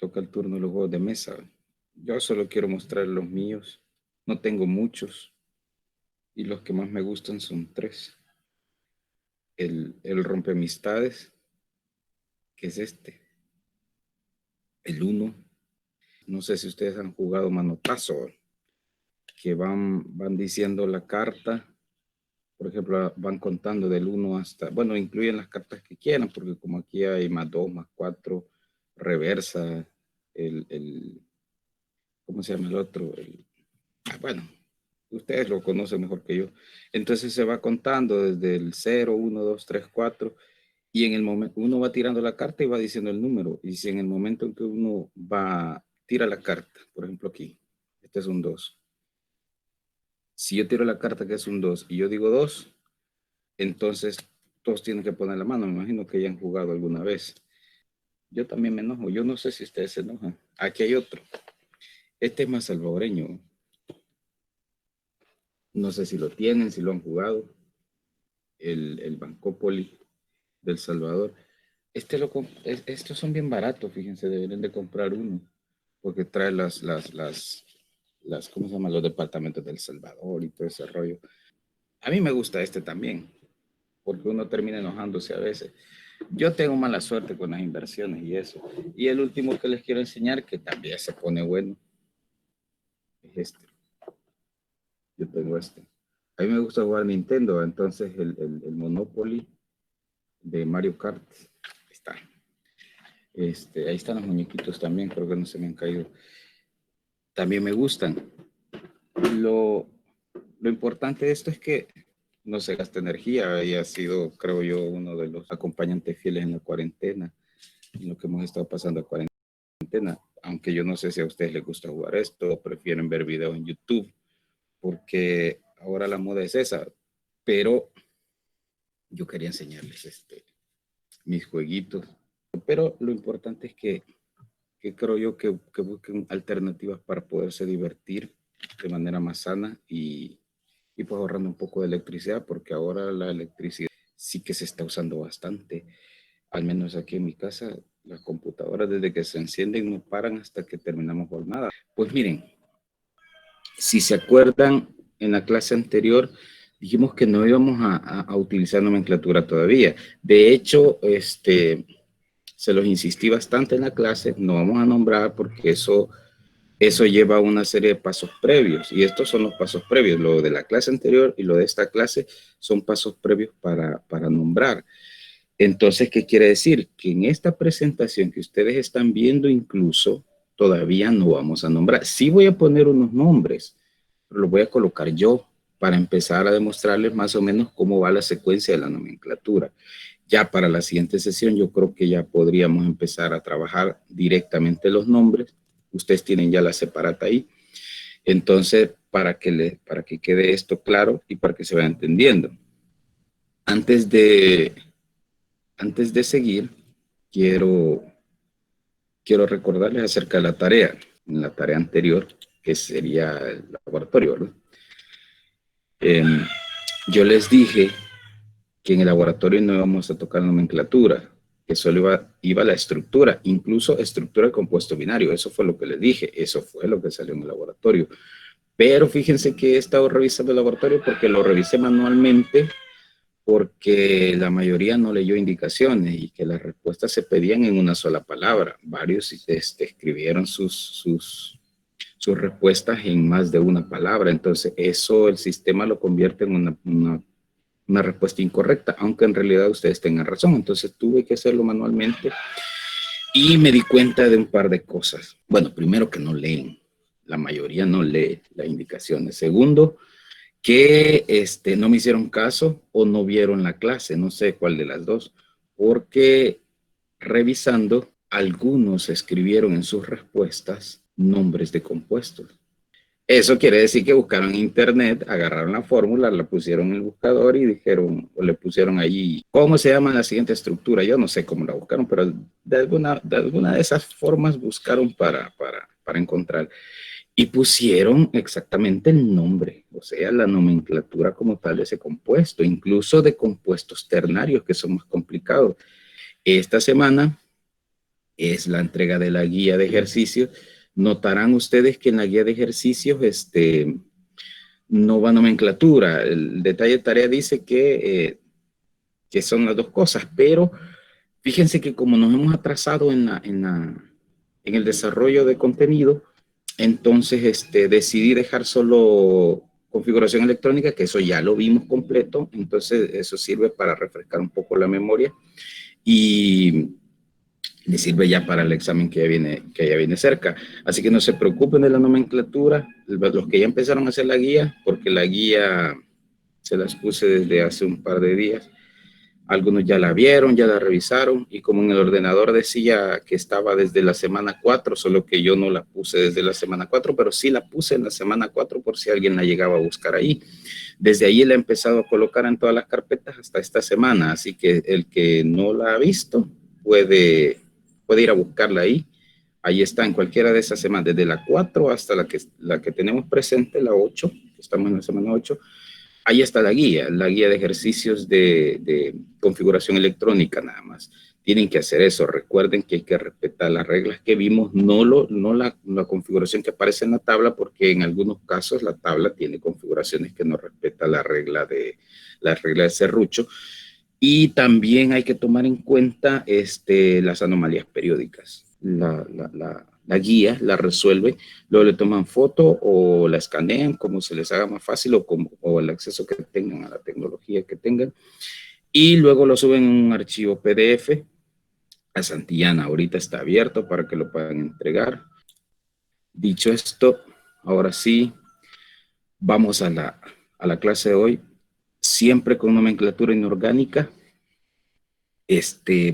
toca el turno de los juegos de mesa. Yo solo quiero mostrar los míos. No tengo muchos. Y los que más me gustan son tres. El rompeamistades, que es este. El uno. No sé si ustedes han jugado manotazo, que van diciendo la carta. Por ejemplo, van contando del uno hasta, bueno, incluyen las cartas que quieran, porque como aquí hay +2, +4, reversa, ¿cómo se llama el otro? Bueno, ustedes lo conocen mejor que yo. Entonces se va contando desde el 0, 1, 2, 3, 4, y en el momento uno va tirando la carta y va diciendo el número. Y si en el momento en que uno tira la carta, por ejemplo aquí, este es un 2. Si yo tiro la carta que es un 2 y yo digo 2, entonces todos tienen que poner la mano. Me imagino que ya han jugado alguna vez. Yo también me enojo. Yo no sé si ustedes se enojan. Aquí hay otro. Este es más salvadoreño. No sé si lo tienen, si lo han jugado. El Bancopoli del Salvador. Estos son bien baratos, fíjense, deberían de comprar uno, porque trae ¿cómo se llama? Los departamentos del Salvador y todo ese rollo. A mí me gusta este también, porque uno termina enojándose a veces. Yo tengo mala suerte con las inversiones y eso. Y el último que les quiero enseñar, que también se pone bueno, es este. Yo tengo este. A mí me gusta jugar Nintendo, entonces el Monopoly de Mario Kart está. Ahí están los muñequitos también, creo que no se me han caído. También me gustan. Lo importante de esto es que no se gasta energía y ha sido, creo yo, uno de los acompañantes fieles en la cuarentena, en lo que hemos estado pasando a cuarentena. Aunque yo no sé si a ustedes les gusta jugar esto, o prefieren ver videos en YouTube, porque ahora la moda es esa. Pero yo quería enseñarles mis jueguitos. Pero lo importante es que creo yo que busquen alternativas para poderse divertir de manera más sana y pues ahorrando un poco de electricidad, porque ahora la electricidad sí que se está usando bastante. Al menos aquí en mi casa, las computadoras desde que se encienden no paran hasta que terminamos jornada. Pues miren, si se acuerdan, en la clase anterior dijimos que no íbamos a utilizar nomenclatura todavía. De hecho, se los insistí bastante en la clase, no vamos a nombrar porque eso lleva una serie de pasos previos y estos son los pasos previos. Lo de la clase anterior y lo de esta clase son pasos previos para nombrar. Entonces, ¿qué quiere decir? Que en esta presentación que ustedes están viendo incluso todavía no vamos a nombrar. Sí voy a poner unos nombres, pero los voy a colocar yo para empezar a demostrarles más o menos cómo va la secuencia de la nomenclatura. Ya para la siguiente sesión yo creo que ya podríamos empezar a trabajar directamente los nombres. Ustedes tienen ya la separata ahí. Entonces, para que quede esto claro y para que se vaya entendiendo. Antes de seguir, quiero recordarles acerca de la tarea. En la tarea anterior, que sería el laboratorio, ¿verdad? Yo les dije que en el laboratorio no íbamos a tocar nomenclatura, que solo iba la estructura, incluso estructura de compuesto binario. Eso fue lo que les dije, eso fue lo que salió en el laboratorio. Pero fíjense que he estado revisando el laboratorio porque lo revisé manualmente, porque la mayoría no leyó indicaciones y que las respuestas se pedían en una sola palabra. Varios escribieron sus respuestas en más de una palabra. Entonces, eso el sistema lo convierte en una respuesta incorrecta, aunque en realidad ustedes tengan razón. Entonces, tuve que hacerlo manualmente y me di cuenta de un par de cosas. Bueno, primero que no leen. La mayoría no lee las indicaciones. Segundo, que no me hicieron caso o no vieron la clase, no sé cuál de las dos, porque revisando, algunos escribieron en sus respuestas nombres de compuestos. Eso quiere decir que buscaron en internet, agarraron la fórmula, la pusieron en el buscador y dijeron, o le pusieron allí, ¿cómo se llama la siguiente estructura? Yo no sé cómo la buscaron, pero de alguna de esas formas buscaron para encontrar. Y pusieron exactamente el nombre, o sea, la nomenclatura como tal de ese compuesto, incluso de compuestos ternarios que son más complicados. Esta semana es la entrega de la guía de ejercicios. Notarán ustedes que en la guía de ejercicios no va nomenclatura. El detalle de tarea dice que son las dos cosas, pero fíjense que como nos hemos atrasado en el desarrollo de contenido, entonces decidí dejar solo configuración electrónica, que eso ya lo vimos completo, entonces eso sirve para refrescar un poco la memoria y le sirve ya para el examen que ya viene cerca. Así que no se preocupen de la nomenclatura, los que ya empezaron a hacer la guía, porque la guía se las puse desde hace un par de días. Algunos ya la vieron, ya la revisaron, y como en el ordenador decía que estaba desde la semana 4, solo que yo no la puse desde la semana 4, pero sí la puse en la semana 4 por si alguien la llegaba a buscar ahí. Desde ahí la he empezado a colocar en todas las carpetas hasta esta semana, así que el que no la ha visto puede ir a buscarla ahí. Ahí está, en cualquiera de esas semanas, desde la 4 hasta la que tenemos presente, la 8, estamos en la semana 8. Ahí está la guía de ejercicios de configuración electrónica nada más. Tienen que hacer eso. Recuerden que hay que respetar las reglas que vimos, no la configuración que aparece en la tabla, porque en algunos casos la tabla tiene configuraciones que no respeta la regla de serrucho. Y también hay que tomar en cuenta las anomalías periódicas. La guía la resuelve, luego le toman foto o la escanean como se les haga más fácil o el acceso que tengan a la tecnología que tengan, y luego lo suben en un archivo PDF a Santillana. Ahorita está abierto para que lo puedan entregar. Dicho esto, ahora sí, vamos a la clase de hoy, siempre con nomenclatura inorgánica.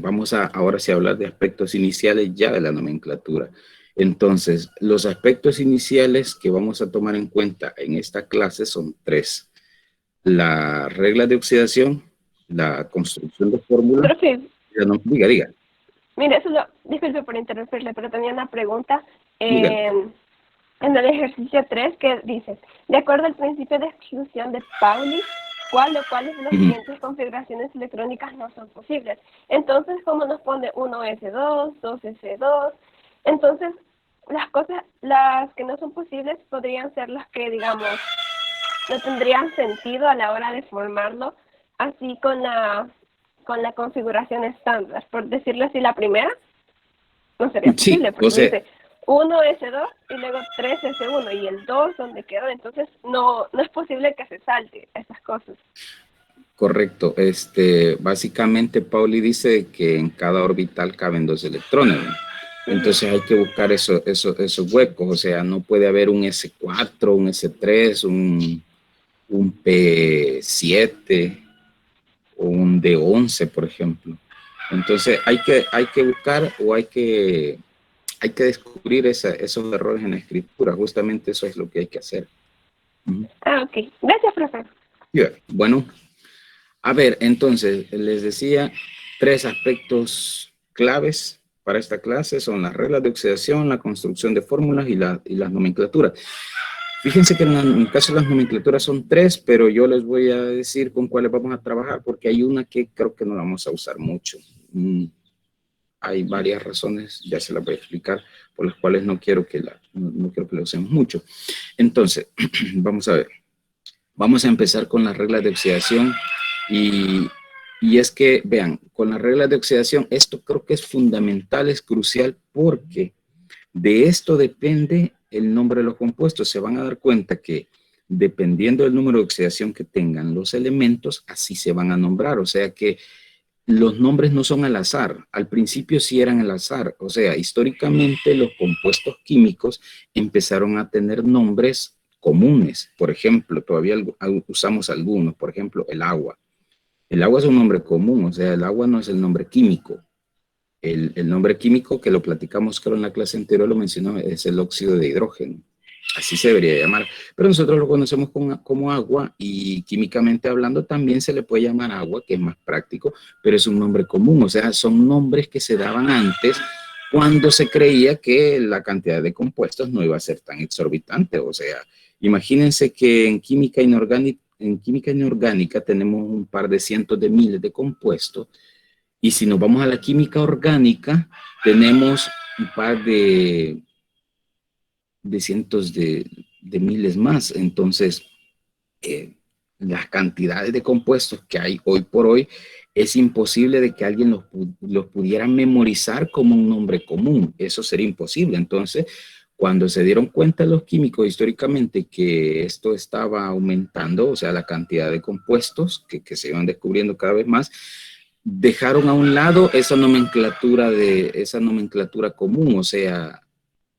Vamos a ahora sí hablar de aspectos iniciales ya de la nomenclatura. Entonces, los aspectos iniciales que vamos a tomar en cuenta en esta clase son 3. La regla de oxidación, la construcción de fórmula. Profe, Diga. mire, disculpe por interrumpirle, pero tenía una pregunta. En el ejercicio 3 que dice, de acuerdo al principio de exclusión de Pauli, ¿cuál o cuáles de las siguientes configuraciones electrónicas no son posibles? Entonces, ¿cómo nos pone 1S2, 2S2? Entonces, las que no son posibles podrían ser las que, digamos, no tendrían sentido a la hora de formarlo, así con la configuración estándar. Por decirlo así, la primera no sería posible, porque dice 1S2 y luego 3S1 y el 2 donde quedó, entonces no es posible que se salte esas cosas. Correcto. Básicamente Pauli dice que en cada orbital caben 2 electrones, ¿no? Entonces hay que buscar esos huecos, o sea, no puede haber un S4, un S3, un P7 o un D11, por ejemplo. Entonces hay que buscar o hay que descubrir esos errores en la escritura. Justamente eso es lo que hay que hacer. Ok. Gracias, profesor. Bueno, a ver, entonces les decía 3 aspectos claves para esta clase son las reglas de oxidación, la construcción de fórmulas y las nomenclaturas. Fíjense que en el caso de las nomenclaturas son 3, pero yo les voy a decir con cuáles vamos a trabajar, porque hay una que creo que no la vamos a usar mucho. Hay varias razones, ya se las voy a explicar, por las cuales no quiero que la usemos mucho. Entonces, vamos a ver. Vamos a empezar con las reglas de oxidación y es que, vean, con las reglas de oxidación, esto creo que es fundamental, es crucial, porque de esto depende el nombre de los compuestos. Se van a dar cuenta que dependiendo del número de oxidación que tengan los elementos, así se van a nombrar. O sea que los nombres no son al azar. Al principio sí eran al azar. O sea, históricamente los compuestos químicos empezaron a tener nombres comunes. Por ejemplo, todavía usamos algunos. Por ejemplo, el agua. El agua es un nombre común. O sea, el agua no es el nombre químico. El nombre químico que lo platicamos, creo en la clase anterior lo mencionó, es el óxido de hidrógeno. Así se debería llamar. Pero nosotros lo conocemos como agua y químicamente hablando también se le puede llamar agua, que es más práctico, pero es un nombre común. O sea, son nombres que se daban antes cuando se creía que la cantidad de compuestos no iba a ser tan exorbitante. O sea, imagínense que en química inorgánica tenemos un par de cientos de miles de compuestos. Y si nos vamos a la química orgánica, tenemos un par de cientos de miles más. Entonces, las cantidades de compuestos que hay hoy por hoy, es imposible de que alguien los pudiera memorizar como un nombre común. Eso sería imposible. Entonces, cuando se dieron cuenta los químicos históricamente que esto estaba aumentando, o sea, la cantidad de compuestos que se iban descubriendo cada vez más, dejaron a un lado esa nomenclatura común, o sea,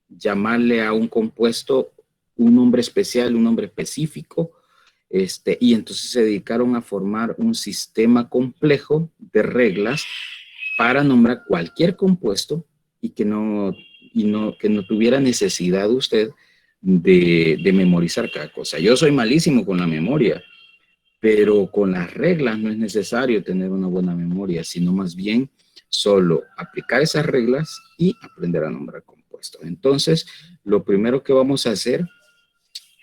llamarle a un compuesto un nombre especial, un nombre específico, y entonces se dedicaron a formar un sistema complejo de reglas para nombrar cualquier compuesto y que no tuviera necesidad usted de memorizar cada cosa. Yo soy malísimo con la memoria, pero con las reglas no es necesario tener una buena memoria, sino más bien solo aplicar esas reglas y aprender a nombrar compuestos. Entonces, lo primero que vamos a hacer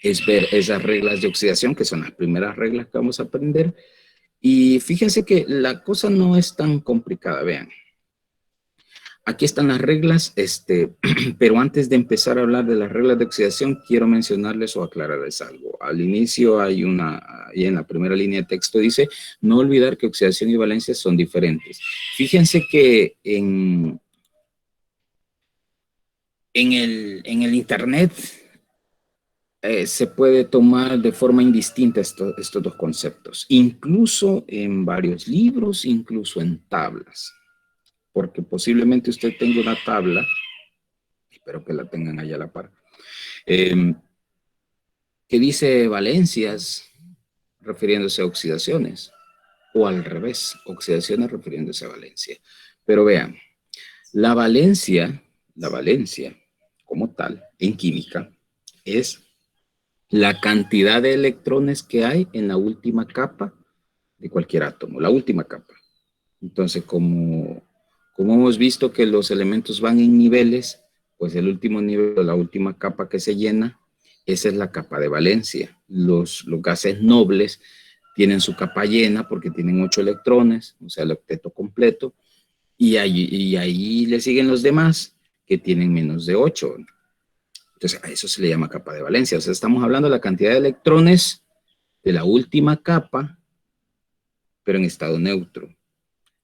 es ver esas reglas de oxidación, que son las primeras reglas que vamos a aprender. Y fíjense que la cosa no es tan complicada, vean. Aquí están las reglas, pero antes de empezar a hablar de las reglas de oxidación, quiero mencionarles o aclararles algo. Al inicio hay y en la primera línea de texto dice, no olvidar que oxidación y valencia son diferentes. Fíjense que en el internet se puede tomar de forma indistinta estos dos conceptos, incluso en varios libros, incluso en tablas, porque posiblemente usted tenga una tabla, espero que la tengan allá a la par, que dice valencias refiriéndose a oxidaciones, o al revés, oxidaciones refiriéndose a valencia. Pero vean, la valencia como tal, en química, es la cantidad de electrones que hay en la última capa de cualquier átomo, la última capa. Entonces, como hemos visto que los elementos van en niveles, pues el último nivel, la última capa que se llena, esa es la capa de valencia. Los gases nobles tienen su capa llena porque tienen 8 electrones, o sea, el octeto completo, y ahí le siguen los demás que tienen menos de 8. Entonces, a eso se le llama capa de valencia. O sea, estamos hablando de la cantidad de electrones de la última capa, pero en estado neutro.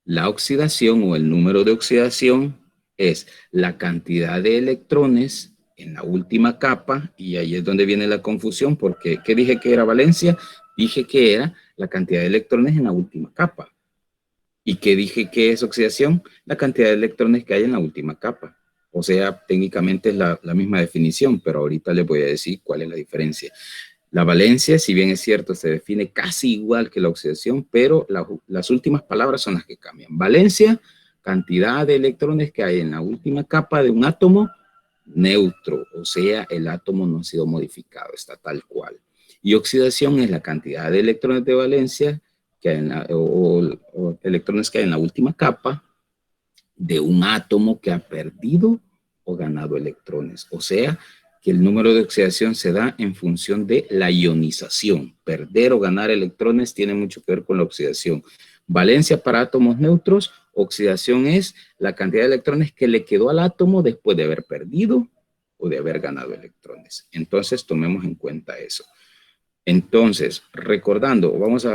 La oxidación o el número de oxidación es la cantidad de electrones en la última capa, y ahí es donde viene la confusión, porque ¿qué dije que era valencia? Dije que era la cantidad de electrones en la última capa. ¿Y qué dije que es oxidación? La cantidad de electrones que hay en la última capa. O sea, técnicamente es la misma definición, pero ahorita les voy a decir cuál es la diferencia. La valencia, si bien es cierto, se define casi igual que la oxidación, pero las últimas palabras son las que cambian. Valencia, cantidad de electrones que hay en la última capa de un átomo neutro, o sea, el átomo no ha sido modificado, está tal cual. Y oxidación es la cantidad de electrones de valencia que hay o electrones que hay en la última capa de un átomo que ha perdido o ganado electrones. O sea, que el número de oxidación se da en función de la ionización. Perder o ganar electrones tiene mucho que ver con la oxidación. Valencia para átomos neutros, oxidación es la cantidad de electrones que le quedó al átomo después de haber perdido o de haber ganado electrones. Entonces, tomemos en cuenta eso. Entonces, recordando, vamos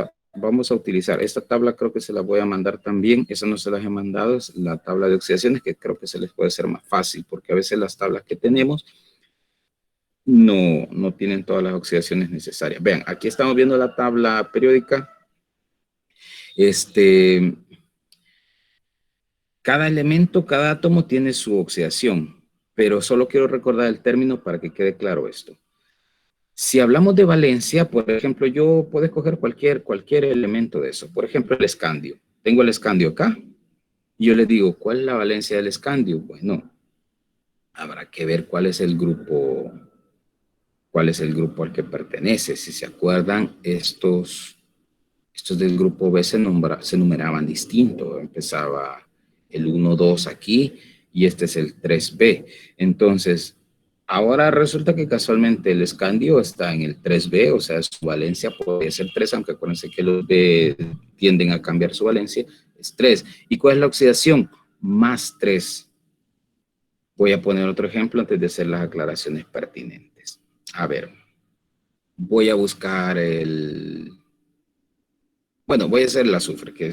a utilizar esta tabla, creo que se la voy a mandar también, esa no se las he mandado, es la tabla de oxidaciones, que creo que se les puede ser más fácil, porque a veces las tablas que tenemos no tienen todas las oxidaciones necesarias. Vean, aquí estamos viendo la tabla periódica. Cada elemento, cada átomo tiene su oxidación, pero solo quiero recordar el término para que quede claro esto. Si hablamos de valencia, por ejemplo, yo puedo escoger cualquier elemento de eso. Por ejemplo, el escandio. Tengo el escandio acá. Y yo le digo, ¿cuál es la valencia del escandio? Bueno, habrá que ver cuál es el grupo al que pertenece. Si se acuerdan, estos del grupo B se numeraban distinto. Empezaba el 1, 2 aquí y este es el 3B. Entonces, ahora resulta que casualmente el escandio está en el 3B, o sea, su valencia puede ser 3, aunque acuérdense que los B tienden a cambiar su valencia, es 3. ¿Y cuál es la oxidación? Más 3. Voy a poner otro ejemplo antes de hacer las aclaraciones pertinentes. A ver, voy a buscar bueno, voy a hacer el azufre, que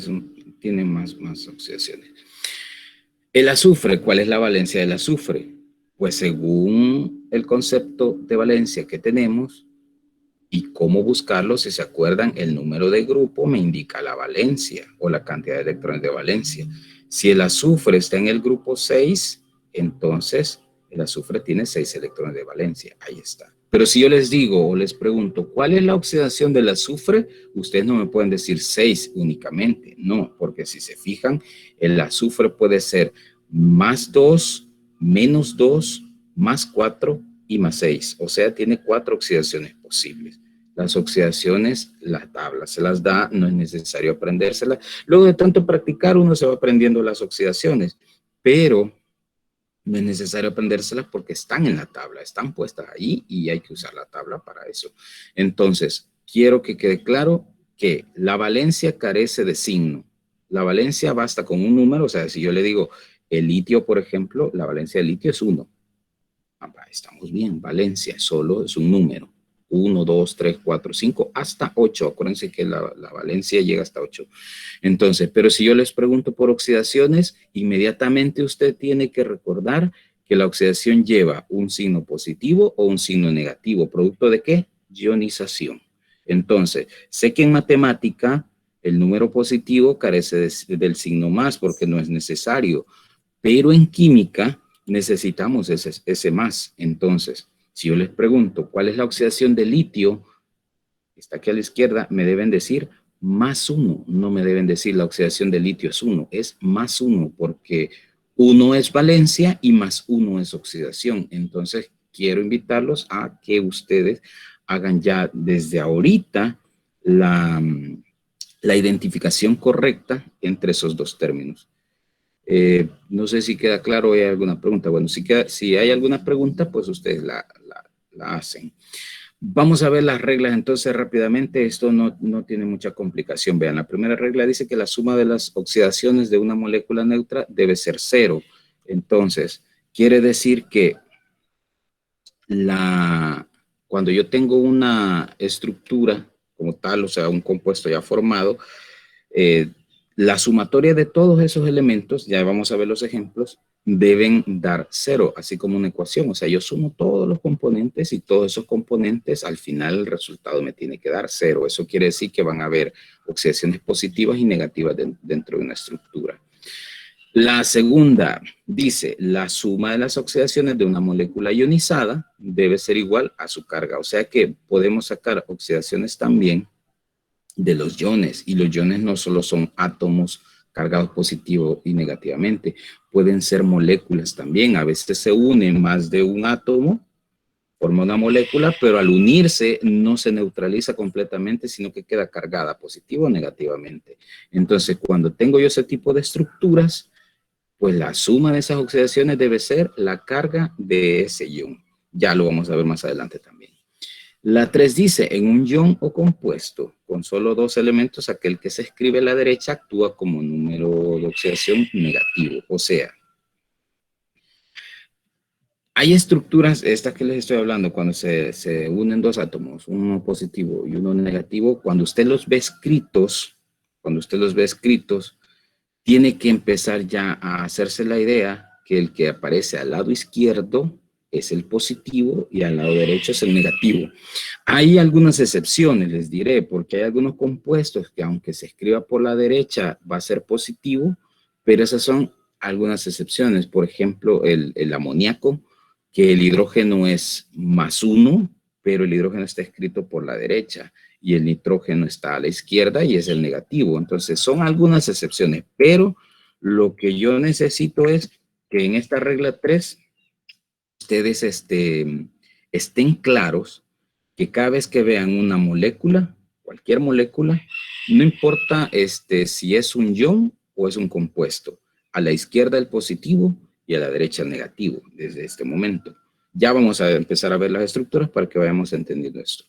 tiene más oxidaciones. El azufre, ¿cuál es la valencia del azufre? Pues según el concepto de valencia que tenemos y cómo buscarlo, si se acuerdan, el número de grupo me indica la valencia o la cantidad de electrones de valencia. Si el azufre está en el grupo 6, entonces el azufre tiene 6 electrones de valencia. Ahí está. Pero si yo les digo o les pregunto, ¿cuál es la oxidación del azufre? Ustedes no me pueden decir 6 únicamente. No, porque si se fijan, el azufre puede ser más 2, menos 2, más 4 y más 6. O sea, tiene 4 oxidaciones posibles. Las oxidaciones, la tabla se las da, no es necesario aprendérselas. Luego de tanto practicar, uno se va aprendiendo las oxidaciones, pero no es necesario aprendérselas porque están en la tabla, están puestas ahí y hay que usar la tabla para eso. Entonces, quiero que quede claro que la valencia carece de signo. La valencia basta con un número, o sea, si yo le digo el litio, por ejemplo, la valencia del litio es 1. Estamos bien, valencia solo es un número. 1, 2, 3, 4, 5, hasta 8. Acuérdense que la valencia llega hasta 8. Entonces, pero si yo les pregunto por oxidaciones, inmediatamente usted tiene que recordar que la oxidación lleva un signo positivo o un signo negativo. ¿Producto de qué? Ionización. Entonces, sé que en matemática el número positivo carece del signo más porque no es necesario, pero en química necesitamos ese más. Entonces, si yo les pregunto cuál es la oxidación de litio, está aquí a la izquierda, me deben decir más 1. No me deben decir la oxidación de litio es 1, es más 1, porque 1 es valencia y más 1 es oxidación. Entonces, quiero invitarlos a que ustedes hagan ya desde ahorita la identificación correcta entre esos dos términos. No sé si queda claro o hay alguna pregunta. Bueno, si hay alguna pregunta, pues ustedes la hacen. Vamos a ver las reglas entonces rápidamente. Esto no tiene mucha complicación. Vean, la primera regla dice que la suma de las oxidaciones de una molécula neutra debe ser 0. Entonces, quiere decir que cuando yo tengo una estructura como tal, o sea, un compuesto ya formado, la sumatoria de todos esos elementos, ya vamos a ver los ejemplos, deben dar 0, así como una ecuación. O sea, yo sumo todos los componentes y todos esos componentes, al final el resultado me tiene que dar 0. Eso quiere decir que van a haber oxidaciones positivas y negativas dentro de una estructura. La segunda dice, la suma de las oxidaciones de una molécula ionizada debe ser igual a su carga. O sea que podemos sacar oxidaciones también de los iones, y los iones no solo son átomos cargados positivo y negativamente, pueden ser moléculas también. A veces se unen más de un átomo, forma una molécula, pero al unirse no se neutraliza completamente, sino que queda cargada positivo o negativamente. Entonces, cuando tengo yo ese tipo de estructuras, pues la suma de esas oxidaciones debe ser la carga de ese ion. Ya lo vamos a ver más adelante también. La 3 dice, en un ion o compuesto con solo 2 elementos, aquel que se escribe a la derecha actúa como número de oxidación negativo. O sea, hay estructuras, estas que les estoy hablando, cuando se unen dos átomos, uno positivo y uno negativo, cuando usted los ve escritos, tiene que empezar ya a hacerse la idea que el que aparece al lado izquierdo es el positivo y al lado derecho es el negativo. Hay algunas excepciones, les diré, porque hay algunos compuestos que aunque se escriba por la derecha va a ser positivo, pero esas son algunas excepciones. Por ejemplo, el amoníaco, que el hidrógeno es +1, pero el hidrógeno está escrito por la derecha y el nitrógeno está a la izquierda y es el negativo. Entonces son algunas excepciones, pero lo que yo necesito es que en esta regla 3 ustedes estén claros que cada vez que vean una molécula, cualquier molécula, no importa si es un ion o es un compuesto, a la izquierda el positivo y a la derecha el negativo, desde este momento. Ya vamos a empezar a ver las estructuras para que vayamos entendiendo esto.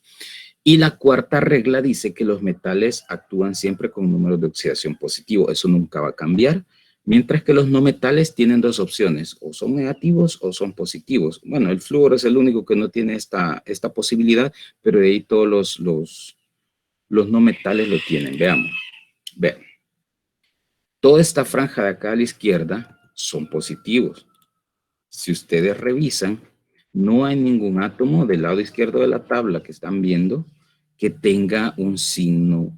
Y la cuarta regla dice que los metales actúan siempre con números de oxidación positivo. Eso nunca va a cambiar. Mientras que los no metales tienen dos opciones, o son negativos o son positivos. Bueno, el flúor es el único que no tiene esta posibilidad, pero de ahí todos los no metales lo tienen. Veamos. Vean. Toda esta franja de acá a la izquierda son positivos. Si ustedes revisan, no hay ningún átomo del lado izquierdo de la tabla que están viendo que tenga un signo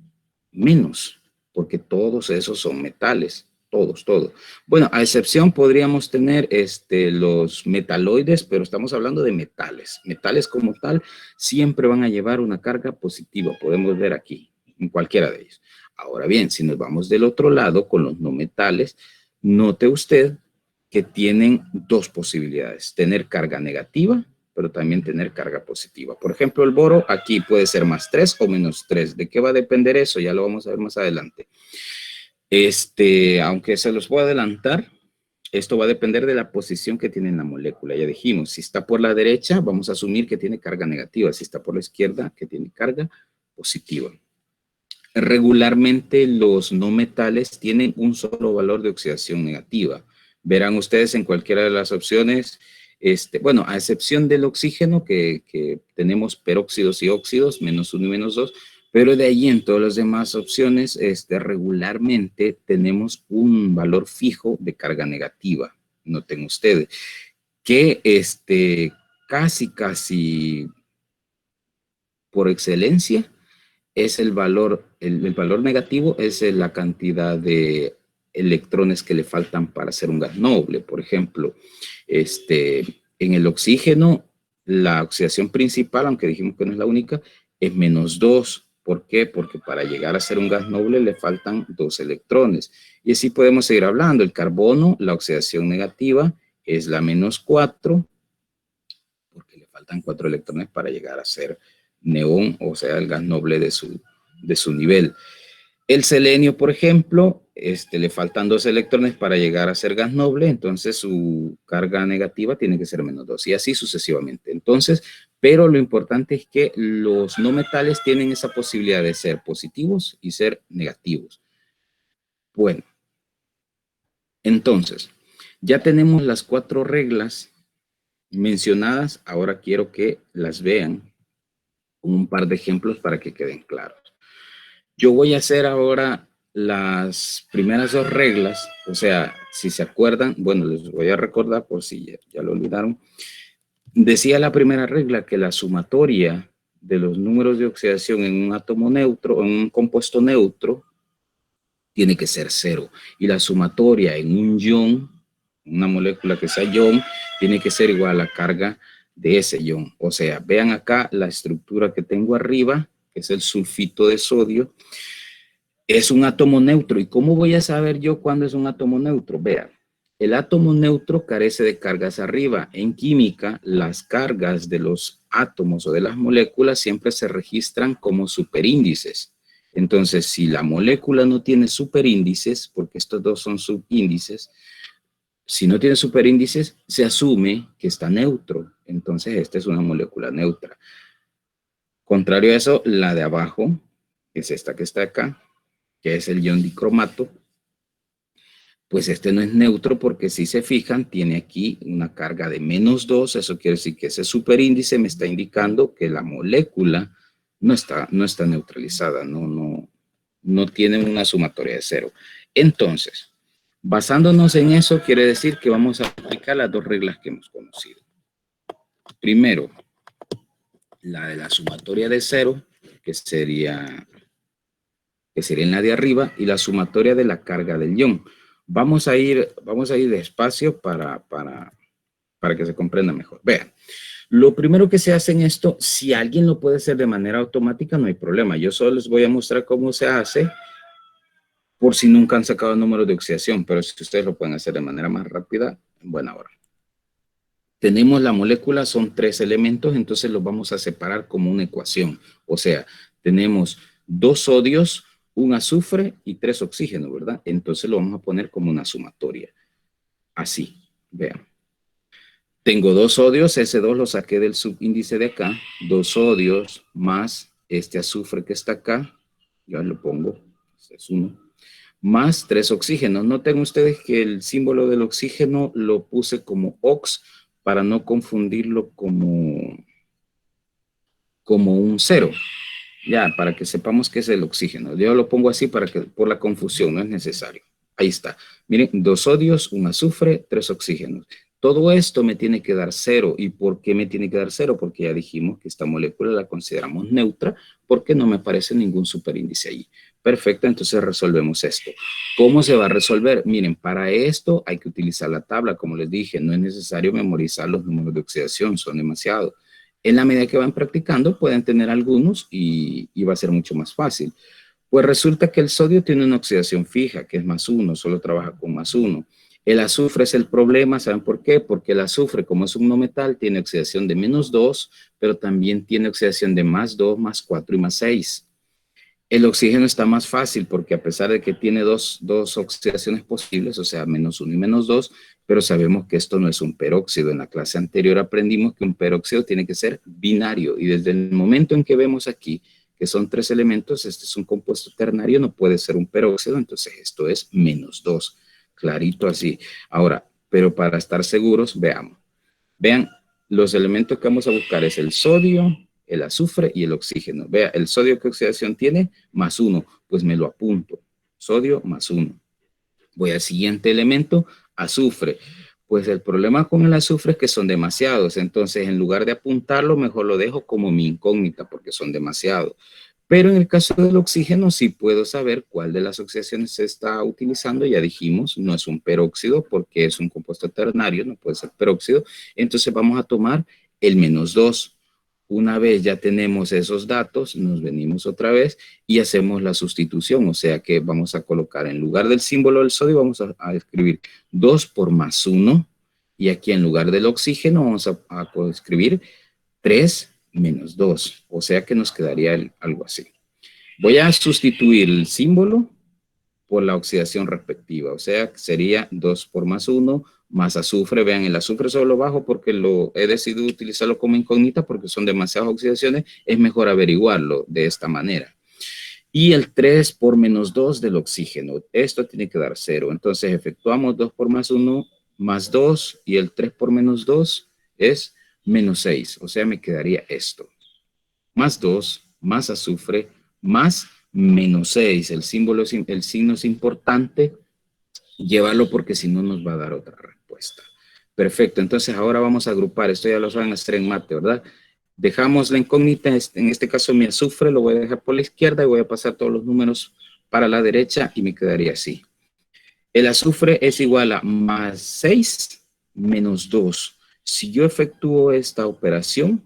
menos, porque todos esos son metales, todos. Bueno, a excepción podríamos tener los metaloides, pero estamos hablando de metales. Metales como tal siempre van a llevar una carga positiva, podemos ver aquí, en cualquiera de ellos. Ahora bien, si nos vamos del otro lado con los no metales, note usted que tienen dos posibilidades, tener carga negativa, pero también tener carga positiva. Por ejemplo, el boro aquí puede ser +3 o -3. ¿De qué va a depender eso? Ya lo vamos a ver más adelante. Aunque se los puedo adelantar, esto va a depender de la posición que tiene en la molécula. Ya dijimos, si está por la derecha, vamos a asumir que tiene carga negativa. Si está por la izquierda, que tiene carga positiva. Regularmente los no metales tienen un solo valor de oxidación negativa. Verán ustedes en cualquiera de las opciones, bueno, a excepción del oxígeno, que tenemos peróxidos y óxidos, -1 y -2, pero de ahí en todas las demás opciones, regularmente tenemos un valor fijo de carga negativa. Noten ustedes que casi por excelencia, es el valor negativo, es la cantidad de electrones que le faltan para hacer un gas noble. Por ejemplo, en el oxígeno, la oxidación principal, aunque dijimos que no es la única, es -2. ¿Por qué? Porque para llegar a ser un gas noble le faltan 2 electrones. Y así podemos seguir hablando. El carbono, la oxidación negativa es la -4, porque le faltan 4 electrones para llegar a ser neón, o sea, el gas noble de su nivel. El selenio, por ejemplo, le faltan 2 electrones para llegar a ser gas noble, entonces su carga negativa tiene que ser -2 y así sucesivamente. Entonces, pero lo importante es que los no metales tienen esa posibilidad de ser positivos y ser negativos. Bueno, entonces, ya tenemos las 4 reglas mencionadas. Ahora quiero que las vean con un par de ejemplos para que queden claros. Yo voy a hacer ahora las primeras 2 reglas, o sea, si se acuerdan, bueno, les voy a recordar por si ya lo olvidaron. Decía la primera regla que la sumatoria de los números de oxidación en un átomo neutro, en un compuesto neutro, tiene que ser 0. Y la sumatoria en un ion, una molécula que sea ion, tiene que ser igual a la carga de ese ion. O sea, vean acá la estructura que tengo arriba, que es el sulfito de sodio. Es un átomo neutro. ¿Y cómo voy a saber yo cuándo es un átomo neutro? Vean, el átomo neutro carece de cargas arriba. En química, las cargas de los átomos o de las moléculas siempre se registran como superíndices. Entonces, si la molécula no tiene superíndices, porque estos dos son subíndices, si no tiene superíndices, se asume que está neutro. Entonces, esta es una molécula neutra. Contrario a eso, la de abajo, que es esta que está acá, que es el ion dicromato, pues no es neutro porque si se fijan, tiene aquí una carga de -2. Eso quiere decir que ese superíndice me está indicando que la molécula no está neutralizada, no tiene una sumatoria de 0. Entonces, basándonos en eso, quiere decir que vamos a aplicar las 2 reglas que hemos conocido. Primero, la de la sumatoria de 0, que sería en la de arriba, y la sumatoria de la carga del ion. Vamos a ir despacio para que se comprenda mejor. Vean, lo primero que se hace en esto, si alguien lo puede hacer de manera automática, no hay problema. Yo solo les voy a mostrar cómo se hace por si nunca han sacado el número de oxidación, pero si ustedes lo pueden hacer de manera más rápida, en buena hora. Tenemos la molécula, son 3 elementos, entonces los vamos a separar como una ecuación. O sea, tenemos 2 sodios, 1 azufre y 3 oxígenos, ¿verdad? Entonces lo vamos a poner como una sumatoria. Así, vean. Tengo 2 sodios, ese 2 lo saqué del subíndice de acá. 2 sodios más este azufre que está acá. Ya lo pongo, este es 1. más 3 oxígenos. Noten ustedes que el símbolo del oxígeno lo puse como ox para no confundirlo como un cero. Ya, para que sepamos que es el oxígeno. Yo lo pongo así para que, por la confusión, no es necesario. Ahí está. Miren, 2 sodios, 1 azufre, 3 oxígenos. Todo esto me tiene que dar 0. ¿Y por qué me tiene que dar 0? Porque ya dijimos que esta molécula la consideramos neutra porque no me aparece ningún superíndice allí. Perfecto, entonces resolvemos esto. ¿Cómo se va a resolver? Miren, para esto hay que utilizar la tabla. Como les dije, no es necesario memorizar los números de oxidación, son demasiados. En la medida que van practicando, pueden tener algunos y va a ser mucho más fácil. Pues resulta que el sodio tiene una oxidación fija, que es +1, solo trabaja con +1. El azufre es el problema, ¿saben por qué? Porque el azufre, como es un no metal, tiene oxidación de -2, pero también tiene oxidación de +2, +4 y +6. El oxígeno está más fácil porque a pesar de que tiene dos oxidaciones posibles, o sea, -1 y -2, pero sabemos que esto no es un peróxido. En la clase anterior aprendimos que un peróxido tiene que ser binario y desde el momento en que vemos aquí que son 3 elementos, este es un compuesto ternario, no puede ser un peróxido, entonces esto es -2, clarito así. Ahora, pero para estar seguros, veamos. Vean, los elementos que vamos a buscar es el sodio, el azufre y el oxígeno. Vea, el sodio, ¿qué oxidación tiene? +1, pues me lo apunto. Sodio +1. Voy al siguiente elemento, azufre. Pues el problema con el azufre es que son demasiados, entonces en lugar de apuntarlo, mejor lo dejo como mi incógnita porque son demasiados. Pero en el caso del oxígeno sí puedo saber cuál de las oxidaciones se está utilizando. Ya dijimos, no es un peróxido porque es un compuesto ternario, no puede ser peróxido. Entonces vamos a tomar el -2. Una vez ya tenemos esos datos, nos venimos otra vez y hacemos la sustitución. O sea que vamos a colocar en lugar del símbolo del sodio, vamos a escribir 2 por +1. Y aquí en lugar del oxígeno vamos a escribir 3 menos 2, o sea que nos quedaría algo así. Voy a sustituir el símbolo por la oxidación respectiva, o sea que sería 2 por +1 más azufre. Vean, el azufre solo lo bajo porque lo he decidido utilizarlo como incógnita porque son demasiadas oxidaciones, es mejor averiguarlo de esta manera. Y el 3 por -2 del oxígeno, esto tiene que dar 0, entonces efectuamos 2 por +1 más 2 y el 3 por -2 es -6, o sea, me quedaría esto. +2, más azufre, más -6. El signo es importante llevarlo porque si no nos va a dar otra respuesta. Perfecto, entonces ahora vamos a agrupar. Esto ya lo saben hacer en mate, ¿verdad? Dejamos la incógnita, en este caso mi azufre, lo voy a dejar por la izquierda y voy a pasar todos los números para la derecha y me quedaría así. El azufre es igual a +6 menos 2. Si yo efectúo esta operación,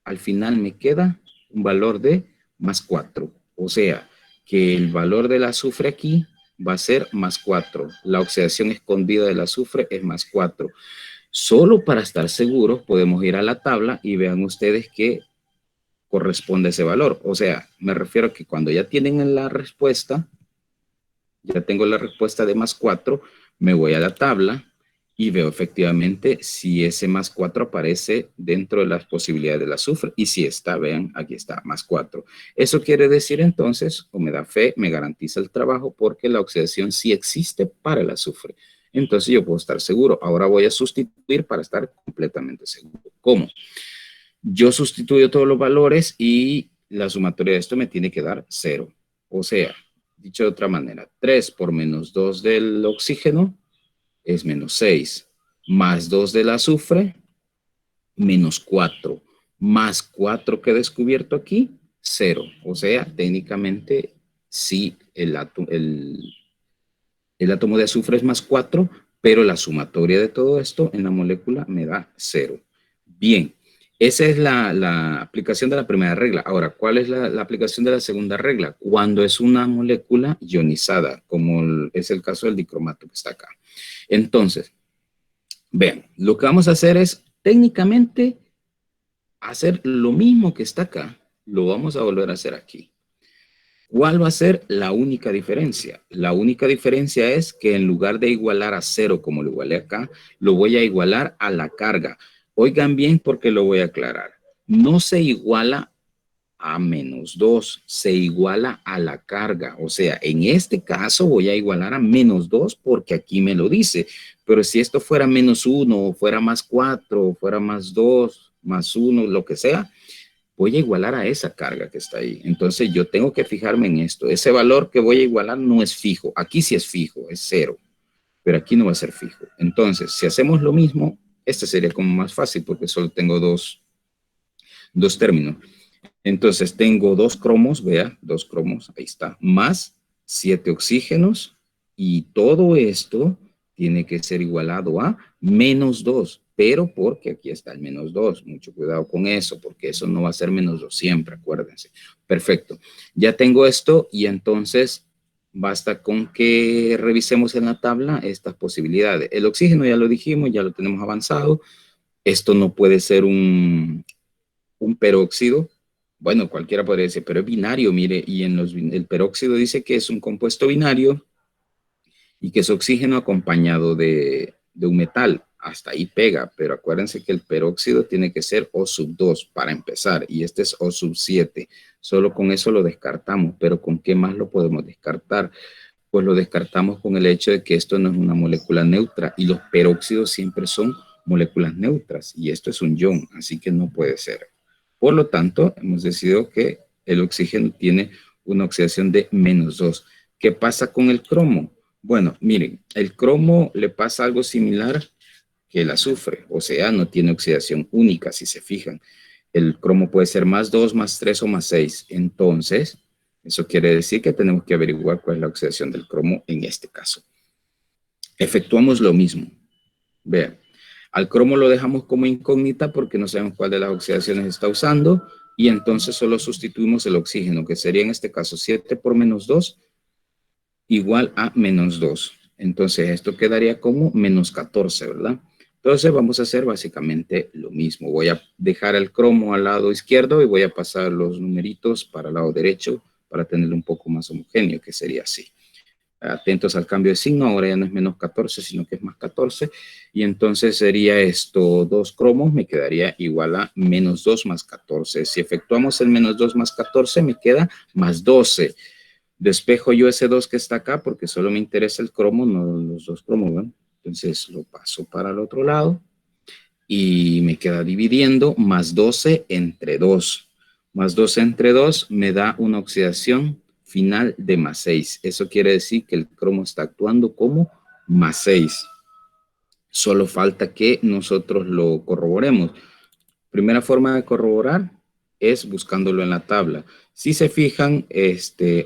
al final me queda un valor de +4. O sea, que el valor del azufre aquí va a ser +4. La oxidación escondida del azufre es +4. Solo para estar seguros podemos ir a la tabla y vean ustedes que corresponde ese valor. O sea, me refiero a que cuando ya tienen la respuesta, ya tengo la respuesta de +4, me voy a la tabla y veo efectivamente si ese +4 aparece dentro de las posibilidades del azufre. Y si está, vean, aquí está, +4. Eso quiere decir entonces, o me da fe, me garantiza el trabajo porque la oxidación sí existe para el azufre. Entonces yo puedo estar seguro. Ahora voy a sustituir para estar completamente seguro. ¿Cómo? Yo sustituyo todos los valores y la sumatoria de esto me tiene que dar 0. O sea, dicho de otra manera, 3 por -2 del oxígeno es -6, más 2 del azufre, -4, más 4 que he descubierto aquí, 0. O sea, técnicamente sí, el átomo de azufre es +4, pero la sumatoria de todo esto en la molécula me da 0. Bien, esa es la aplicación de la primera regla. Ahora, ¿cuál es la aplicación de la segunda regla? Cuando es una molécula ionizada, como es el caso del dicromato que está acá. Entonces, vean, lo que vamos a hacer es técnicamente hacer lo mismo que está acá, lo vamos a volver a hacer aquí. ¿Cuál va a ser la única diferencia? La única diferencia es que en lugar de igualar a 0 como lo igualé acá, lo voy a igualar a la carga. Oigan bien porque lo voy a aclarar. No se iguala a menos 2 se iguala a la carga. O sea, en este caso voy a igualar a menos 2 porque aquí me lo dice. Pero si esto fuera menos 1, o fuera más 4, o fuera más 2, más 1, lo que sea, voy a igualar a esa carga que está ahí. Entonces yo tengo que fijarme en esto. Ese valor que voy a igualar no es fijo. Aquí sí es fijo, es 0. Pero aquí no va a ser fijo. Entonces, si hacemos lo mismo, este sería como más fácil porque solo tengo dos términos. Entonces tengo 2 cromos, vea, 2 cromos, ahí está, más 7 oxígenos y todo esto tiene que ser igualado a menos 2, pero porque aquí está el menos 2, mucho cuidado con eso, porque eso no va a ser menos 2 siempre, acuérdense. Perfecto, ya tengo esto y entonces basta con que revisemos en la tabla estas posibilidades. El oxígeno ya lo dijimos, ya lo tenemos avanzado, esto no puede ser un peróxido. Bueno, cualquiera podría decir, pero es binario, mire, y el peróxido dice que es un compuesto binario y que es oxígeno acompañado de un metal. Hasta ahí pega, pero acuérdense que el peróxido tiene que ser O2 para empezar, y este es O7. Solo con eso lo descartamos, pero ¿con qué más lo podemos descartar? Pues lo descartamos con el hecho de que esto no es una molécula neutra, y los peróxidos siempre son moléculas neutras, y esto es un ion, así que no puede ser. Por lo tanto, hemos decidido que el oxígeno tiene una oxidación de menos 2. ¿Qué pasa con el cromo? Bueno, miren, el cromo le pasa algo similar que el azufre, o sea, no tiene oxidación única, si se fijan. El cromo puede ser más 2, más 3 o más 6. Entonces, eso quiere decir que tenemos que averiguar cuál es la oxidación del cromo en este caso. Efectuamos lo mismo. Vean, al cromo lo dejamos como incógnita porque no sabemos cuál de las oxidaciones está usando y entonces solo sustituimos el oxígeno, que sería en este caso 7 por menos 2 igual a menos 2. Entonces esto quedaría como menos 14, ¿verdad? Entonces vamos a hacer básicamente lo mismo. Voy a dejar el cromo al lado izquierdo y voy a pasar los numeritos para el lado derecho para tenerlo un poco más homogéneo, que sería así. Atentos al cambio de signo, ahora ya no es menos 14, sino que es más 14. Y entonces sería esto, 2 cromos, me quedaría igual a menos 2 más 14. Si efectuamos el menos 2 más 14, me queda más 12. Despejo yo ese 2 que está acá porque solo me interesa el cromo, no los 2 cromos, ¿verdad? Entonces lo paso para el otro lado y me queda dividiendo más 12 entre 2. Más 12 entre 2 me da una oxidación final de más 6. Eso quiere decir que el cromo está actuando como más 6. Solo falta que nosotros lo corroboremos. Primera forma de corroborar es buscándolo en la tabla. Si se fijan,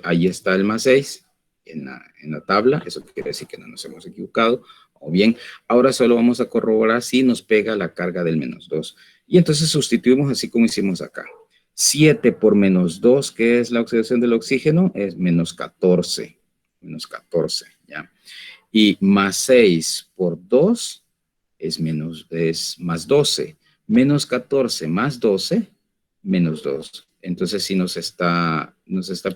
ahí está el más 6 en la tabla. Eso quiere decir que no nos hemos equivocado. O bien, ahora solo vamos a corroborar si nos pega la carga del menos 2. Y entonces sustituimos así como hicimos acá. 7 por menos 2, que es la oxidación del oxígeno, es menos 14. Menos 14, ¿ya? Y más 6 por 2 es más 12. Menos 14 más 12, menos 2. Entonces sí nos está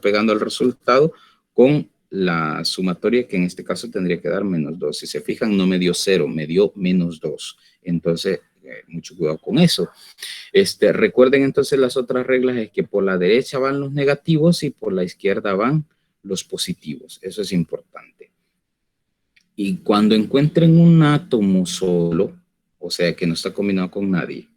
pegando el resultado con la sumatoria que en este caso tendría que dar menos 2. Si se fijan, no me dio 0, me dio menos 2. Entonces, mucho cuidado con eso. Recuerden entonces las otras reglas es que por la derecha van los negativos y por la izquierda van los positivos. Eso es importante. Y cuando encuentren un átomo solo, o sea que no está combinado con nadie,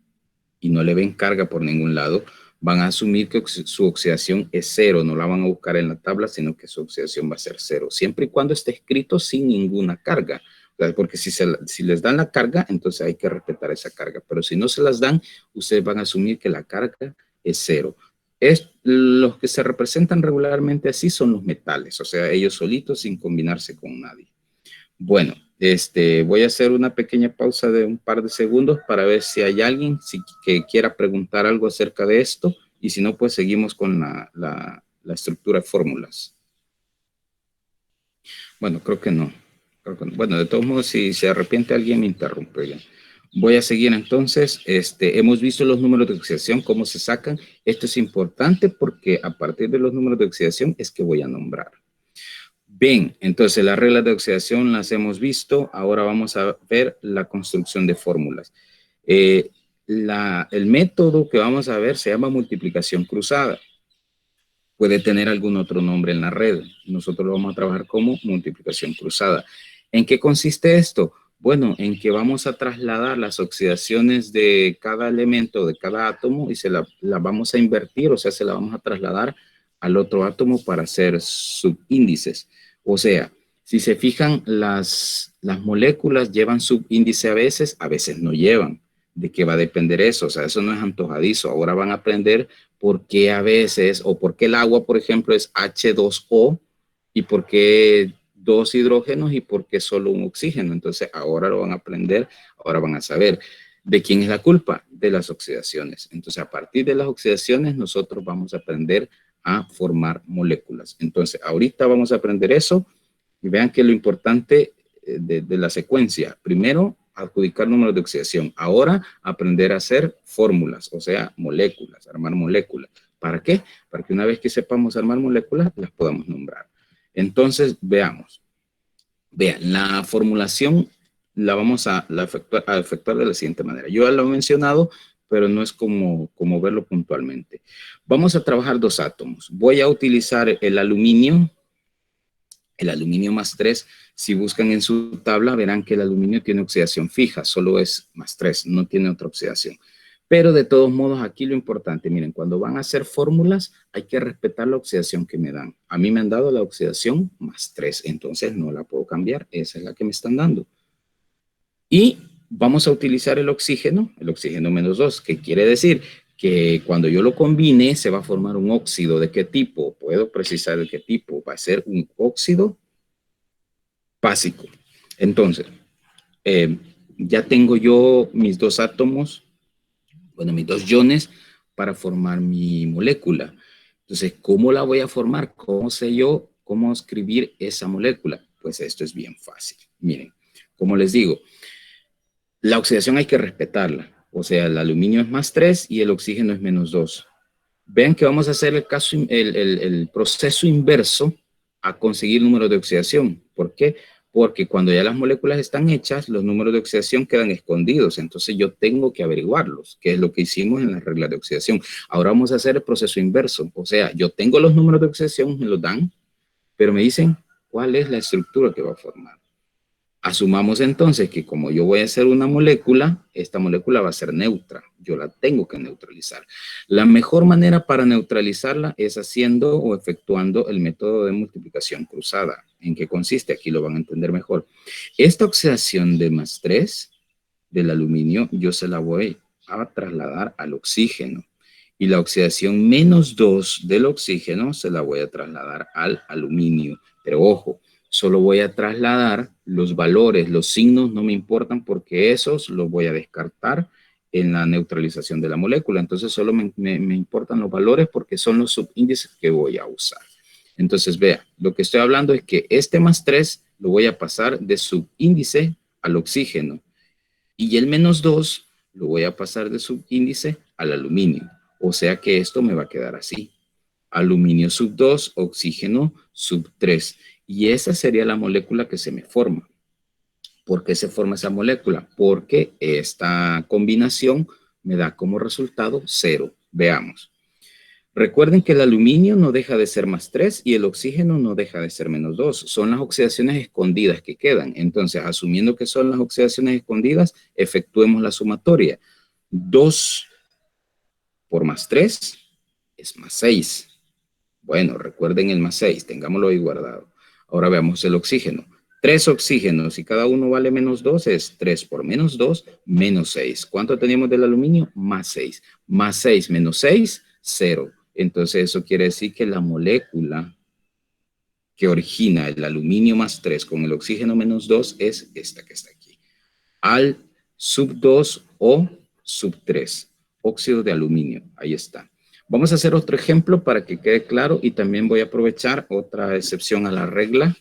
y no le ven carga por ningún lado, van a asumir que su oxidación es 0, no la van a buscar en la tabla, sino que su oxidación va a ser 0, siempre y cuando esté escrito sin ninguna carga, porque si les dan la carga, entonces hay que respetar esa carga, pero si no se las dan, ustedes van a asumir que la carga es 0. Los que se representan regularmente así son los metales, o sea, ellos solitos sin combinarse con nadie. Bueno, voy a hacer una pequeña pausa de un par de segundos para ver si hay alguien que quiera preguntar algo acerca de esto y si no, pues seguimos con la estructura de fórmulas. Bueno, creo que no. Bueno, de todos modos, si se arrepiente alguien, me interrumpe. Ya. Voy a seguir entonces. Hemos visto los números de oxidación, cómo se sacan. Esto es importante porque a partir de los números de oxidación es que voy a nombrar. Bien, entonces las reglas de oxidación las hemos visto. Ahora vamos a ver la construcción de fórmulas. El método que vamos a ver se llama multiplicación cruzada. puede tener algún otro nombre en la red. Nosotros lo vamos a trabajar como multiplicación cruzada. ¿En qué consiste esto? Bueno, en que vamos a trasladar las oxidaciones de cada elemento, de cada átomo, y la vamos a invertir, o sea, se la vamos a trasladar al otro átomo para hacer subíndices. O sea, si se fijan, las moléculas llevan subíndice a veces no llevan. ¿De qué va a depender eso? O sea, eso no es antojadizo. Ahora van a aprender por qué a veces, o por qué el agua, por ejemplo, es H2O, y por qué dos hidrógenos y por qué solo un oxígeno. Entonces, ahora lo van a aprender, ahora van a saber. ¿De quién es la culpa? De las oxidaciones. Entonces, a partir de las oxidaciones, nosotros vamos a aprender a formar moléculas. Entonces, ahorita vamos a aprender eso y vean que lo importante de la secuencia, primero, adjudicar números de oxidación. Ahora, aprender a hacer fórmulas, o sea, moléculas, armar moléculas. ¿Para qué? Para que una vez que sepamos armar moléculas, las podamos nombrar. Entonces, veamos. Vean, la formulación la vamos a efectuar de la siguiente manera. Yo ya lo he mencionado, pero no es como verlo puntualmente. Vamos a trabajar dos átomos. Voy a utilizar el aluminio más 3. Si buscan en su tabla, verán que el aluminio tiene oxidación fija, solo es más 3, no tiene otra oxidación. Pero de todos modos, aquí lo importante, miren, cuando van a hacer fórmulas, hay que respetar la oxidación que me dan. A mí me han dado la oxidación más 3, entonces no la puedo cambiar, esa es la que me están dando. Y vamos a utilizar el oxígeno menos 2, que quiere decir que cuando yo lo combine se va a formar un óxido. ¿De qué tipo? Puedo precisar de qué tipo. Va a ser un óxido básico. Entonces, ya tengo yo mis dos átomos, bueno, mis dos iones para formar mi molécula. Entonces, ¿cómo la voy a formar? ¿Cómo sé yo cómo escribir esa molécula? Pues esto es bien fácil. Miren, como les digo, la oxidación hay que respetarla. O sea, el aluminio es más 3 y el oxígeno es menos 2. Vean que vamos a hacer el proceso inverso a conseguir números de oxidación. ¿Por qué? Porque cuando ya las moléculas están hechas, los números de oxidación quedan escondidos. Entonces yo tengo que averiguarlos, que es lo que hicimos en las reglas de oxidación. Ahora vamos a hacer el proceso inverso. O sea, yo tengo los números de oxidación, me los dan, pero me dicen cuál es la estructura que va a formar. Asumamos entonces que como yo voy a hacer una molécula, esta molécula va a ser neutra. Yo la tengo que neutralizar. La mejor manera para neutralizarla es haciendo o efectuando el método de multiplicación cruzada. ¿En qué consiste? Aquí lo van a entender mejor. Esta oxidación de más 3 del aluminio, yo se la voy a trasladar al oxígeno. Y la oxidación menos 2 del oxígeno se la voy a trasladar al aluminio. Pero ojo, solo voy a trasladar los valores, los signos no me importan porque esos los voy a descartar en la neutralización de la molécula. Entonces solo me importan los valores porque son los subíndices que voy a usar. Entonces vea, lo que estoy hablando es que este más 3 lo voy a pasar de subíndice al oxígeno y el menos 2 lo voy a pasar de subíndice al aluminio. O sea que esto me va a quedar así. Aluminio sub 2, oxígeno sub 3. Y esa sería la molécula que se me forma. ¿Por qué se forma esa molécula? Porque esta combinación me da como resultado 0. Veamos. Recuerden que el aluminio no deja de ser más 3 y el oxígeno no deja de ser menos 2. Son las oxidaciones escondidas que quedan. Entonces, asumiendo que son las oxidaciones escondidas, efectuemos la sumatoria. 2 por más 3 es más 6. Bueno, recuerden el más 6, tengámoslo ahí guardado. Ahora veamos el oxígeno. 3 oxígenos y cada uno vale menos 2 es 3 por menos 2, menos 6. ¿Cuánto teníamos del aluminio? Más 6. Más 6 menos 6, 0. Entonces eso quiere decir que la molécula que origina el aluminio más 3 con el oxígeno menos 2 es esta que está aquí. Al sub 2 o sub 3, óxido de aluminio. Ahí está. Vamos a hacer otro ejemplo para que quede claro y también voy a aprovechar otra excepción a la regla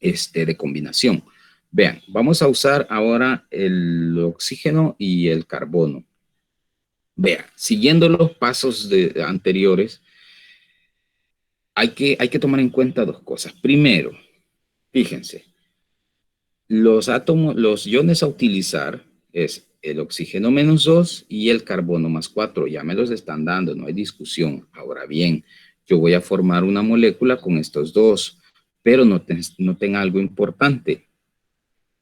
de combinación. Vean, vamos a usar ahora el oxígeno y el carbono. Vean, siguiendo los pasos anteriores, hay que tomar en cuenta dos cosas. Primero, fíjense, los átomos, los iones a utilizar es el oxígeno menos 2 y el carbono más 4. Ya me los están dando, no hay discusión. Ahora bien, yo voy a formar una molécula con estos dos, pero noten algo importante.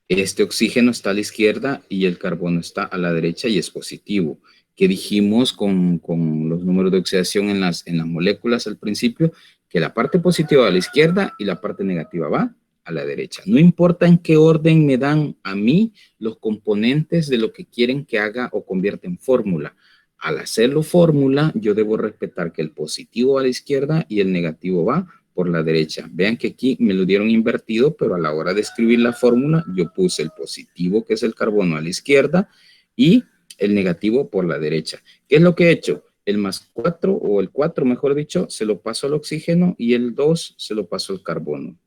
Este oxígeno está a la izquierda y el carbono está a la derecha y es positivo. ¿Qué dijimos con los números de oxidación en las moléculas al principio? Que la parte positiva va a la izquierda y la parte negativa va a la derecha. No importa en qué orden me dan a mí los componentes de lo que quieren que haga o convierta en fórmula. Al hacerlo fórmula, yo debo respetar que el positivo va a la izquierda y el negativo va por la derecha. Vean que aquí me lo dieron invertido, pero a la hora de escribir la fórmula, yo puse el positivo, que es el carbono, a la izquierda y el negativo por la derecha. ¿Qué es lo que he hecho? El más 4 o el 4, mejor dicho, se lo paso al oxígeno y el 2 se lo paso al carbono.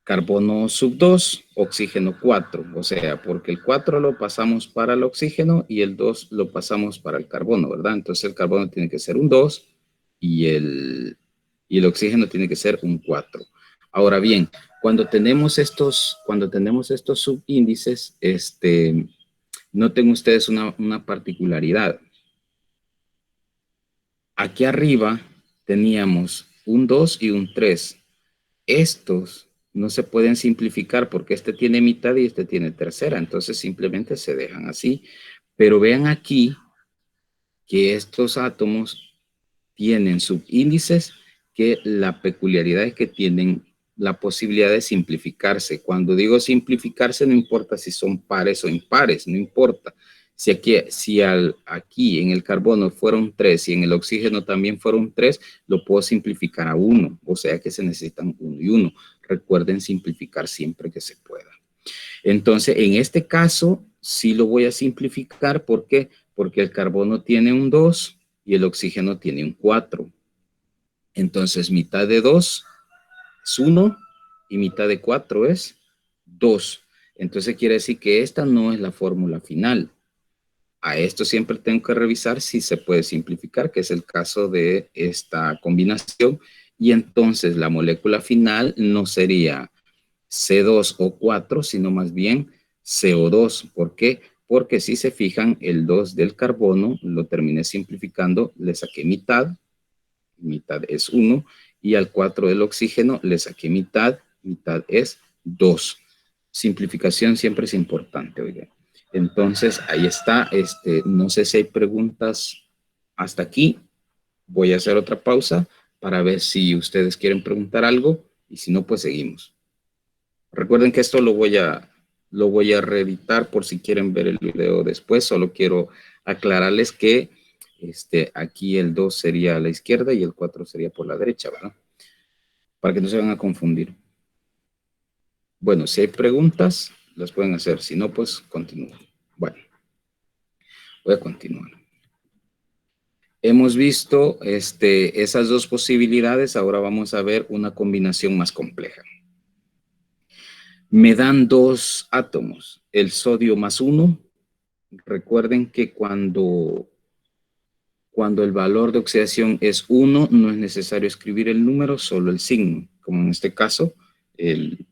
Carbono sub 2, oxígeno 4, o sea, porque el 4 lo pasamos para el oxígeno y el 2 lo pasamos para el carbono, ¿verdad? Entonces el carbono tiene que ser un 2 y el oxígeno tiene que ser un 4. Ahora bien, cuando tenemos estos subíndices, noten ustedes una particularidad. Aquí arriba teníamos un 2 y un 3. Estos no se pueden simplificar porque este tiene mitad y este tiene tercera, entonces simplemente se dejan así. Pero vean aquí que estos átomos tienen subíndices que la peculiaridad es que tienen la posibilidad de simplificarse. Cuando digo simplificarse, no importa si son pares o impares, no importa. Si aquí en el carbono fueron 3 y en el oxígeno también fueron 3, lo puedo simplificar a 1, o sea que se necesitan 1 y 1. Recuerden simplificar siempre que se pueda. Entonces, en este caso, sí lo voy a simplificar. ¿Por qué? Porque el carbono tiene un 2 y el oxígeno tiene un 4. Entonces, mitad de 2 es 1 y mitad de 4 es 2. Entonces, quiere decir que esta no es la fórmula final. A esto siempre tengo que revisar si se puede simplificar, que es el caso de esta combinación. Y entonces, la molécula final no sería C2 o 4, sino más bien CO2. ¿Por qué? Porque si se fijan, el 2 del carbono lo terminé simplificando, le saqué mitad es 1, y al 4 del oxígeno le saqué mitad es 2. Simplificación siempre es importante, oigan. Entonces, ahí está. No sé si hay preguntas hasta aquí. Voy a hacer otra pausa para ver si ustedes quieren preguntar algo, y si no, pues seguimos. Recuerden que esto lo voy a reeditar por si quieren ver el video después. Solo quiero aclararles que aquí el 2 sería a la izquierda y el 4 sería por la derecha, ¿verdad? Para que no se van a confundir. Bueno, si hay preguntas, las pueden hacer. Si no, pues continúo. Bueno, voy a continuar. Hemos visto esas dos posibilidades. Ahora vamos a ver una combinación más compleja. Me dan dos átomos, el sodio más 1. Recuerden que cuando el valor de oxidación es 1, no es necesario escribir el número, solo el signo. Como en este caso, el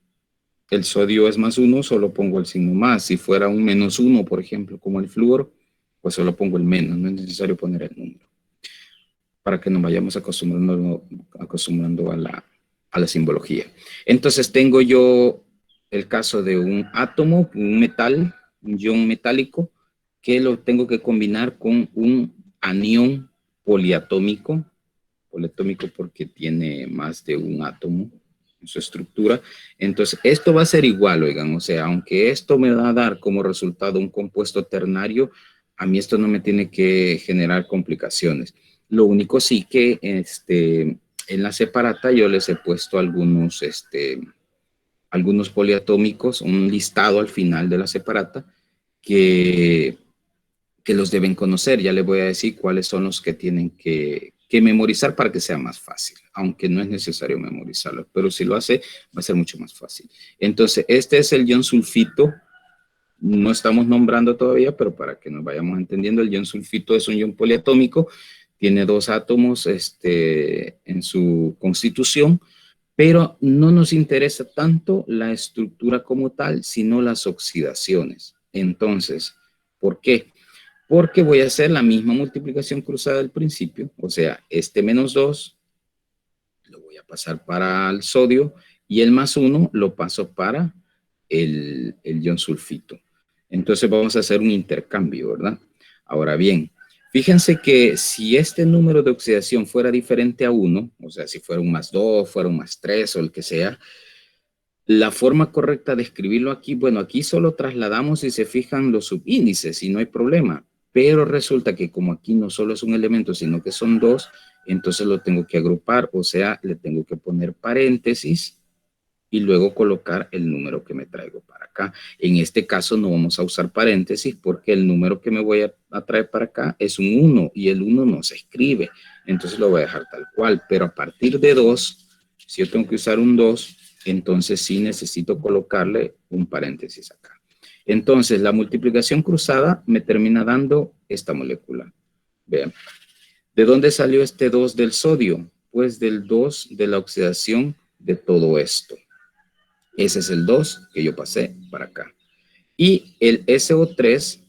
sodio es más 1, solo pongo el signo más. Si fuera un menos 1, por ejemplo, como el flúor, pues solo pongo el menos, no es necesario poner el número. Para que nos vayamos acostumbrando a la simbología. Entonces tengo yo el caso de un átomo, un metal, un ion metálico, que lo tengo que combinar con un anión poliatómico porque tiene más de un átomo en su estructura. Entonces, esto va a ser igual, oigan, o sea, aunque esto me va a dar como resultado un compuesto ternario, a mí esto no me tiene que generar complicaciones. Lo único sí que en la separata yo les he puesto algunos poliatómicos, un listado al final de la separata que los deben conocer. Ya les voy a decir cuáles son los que tienen que memorizar para que sea más fácil, aunque no es necesario memorizarlo, pero si lo hace va a ser mucho más fácil. Entonces, este es el ion sulfito. No estamos nombrando todavía, pero para que nos vayamos entendiendo, el ion sulfito es un ion poliatómico, tiene dos átomos en su constitución, pero no nos interesa tanto la estructura como tal, sino las oxidaciones. Entonces, ¿por qué? Porque voy a hacer la misma multiplicación cruzada del principio, o sea, este menos 2 voy a pasar para el sodio y el +1 lo paso para el ion sulfito. Entonces vamos a hacer un intercambio, ¿verdad? Ahora bien, fíjense que si este número de oxidación fuera diferente a 1, o sea, si fuera un +2, fuera un +3 o el que sea, la forma correcta de escribirlo aquí, bueno, aquí solo trasladamos y se fijan los subíndices y no hay problema. Pero resulta que como aquí no solo es un elemento, sino que son dos, entonces lo tengo que agrupar, o sea, le tengo que poner paréntesis y luego colocar el número que me traigo para acá. En este caso no vamos a usar paréntesis porque el número que me voy a traer para acá es un 1 y el 1 no se escribe. Entonces lo voy a dejar tal cual, pero a partir de 2, si yo tengo que usar un 2, entonces sí necesito colocarle un paréntesis acá. Entonces la multiplicación cruzada me termina dando esta molécula. Vean, ¿de dónde salió este 2 del sodio? Pues del 2 de la oxidación de todo esto. Ese es el 2 que yo pasé para acá. Y el SO3,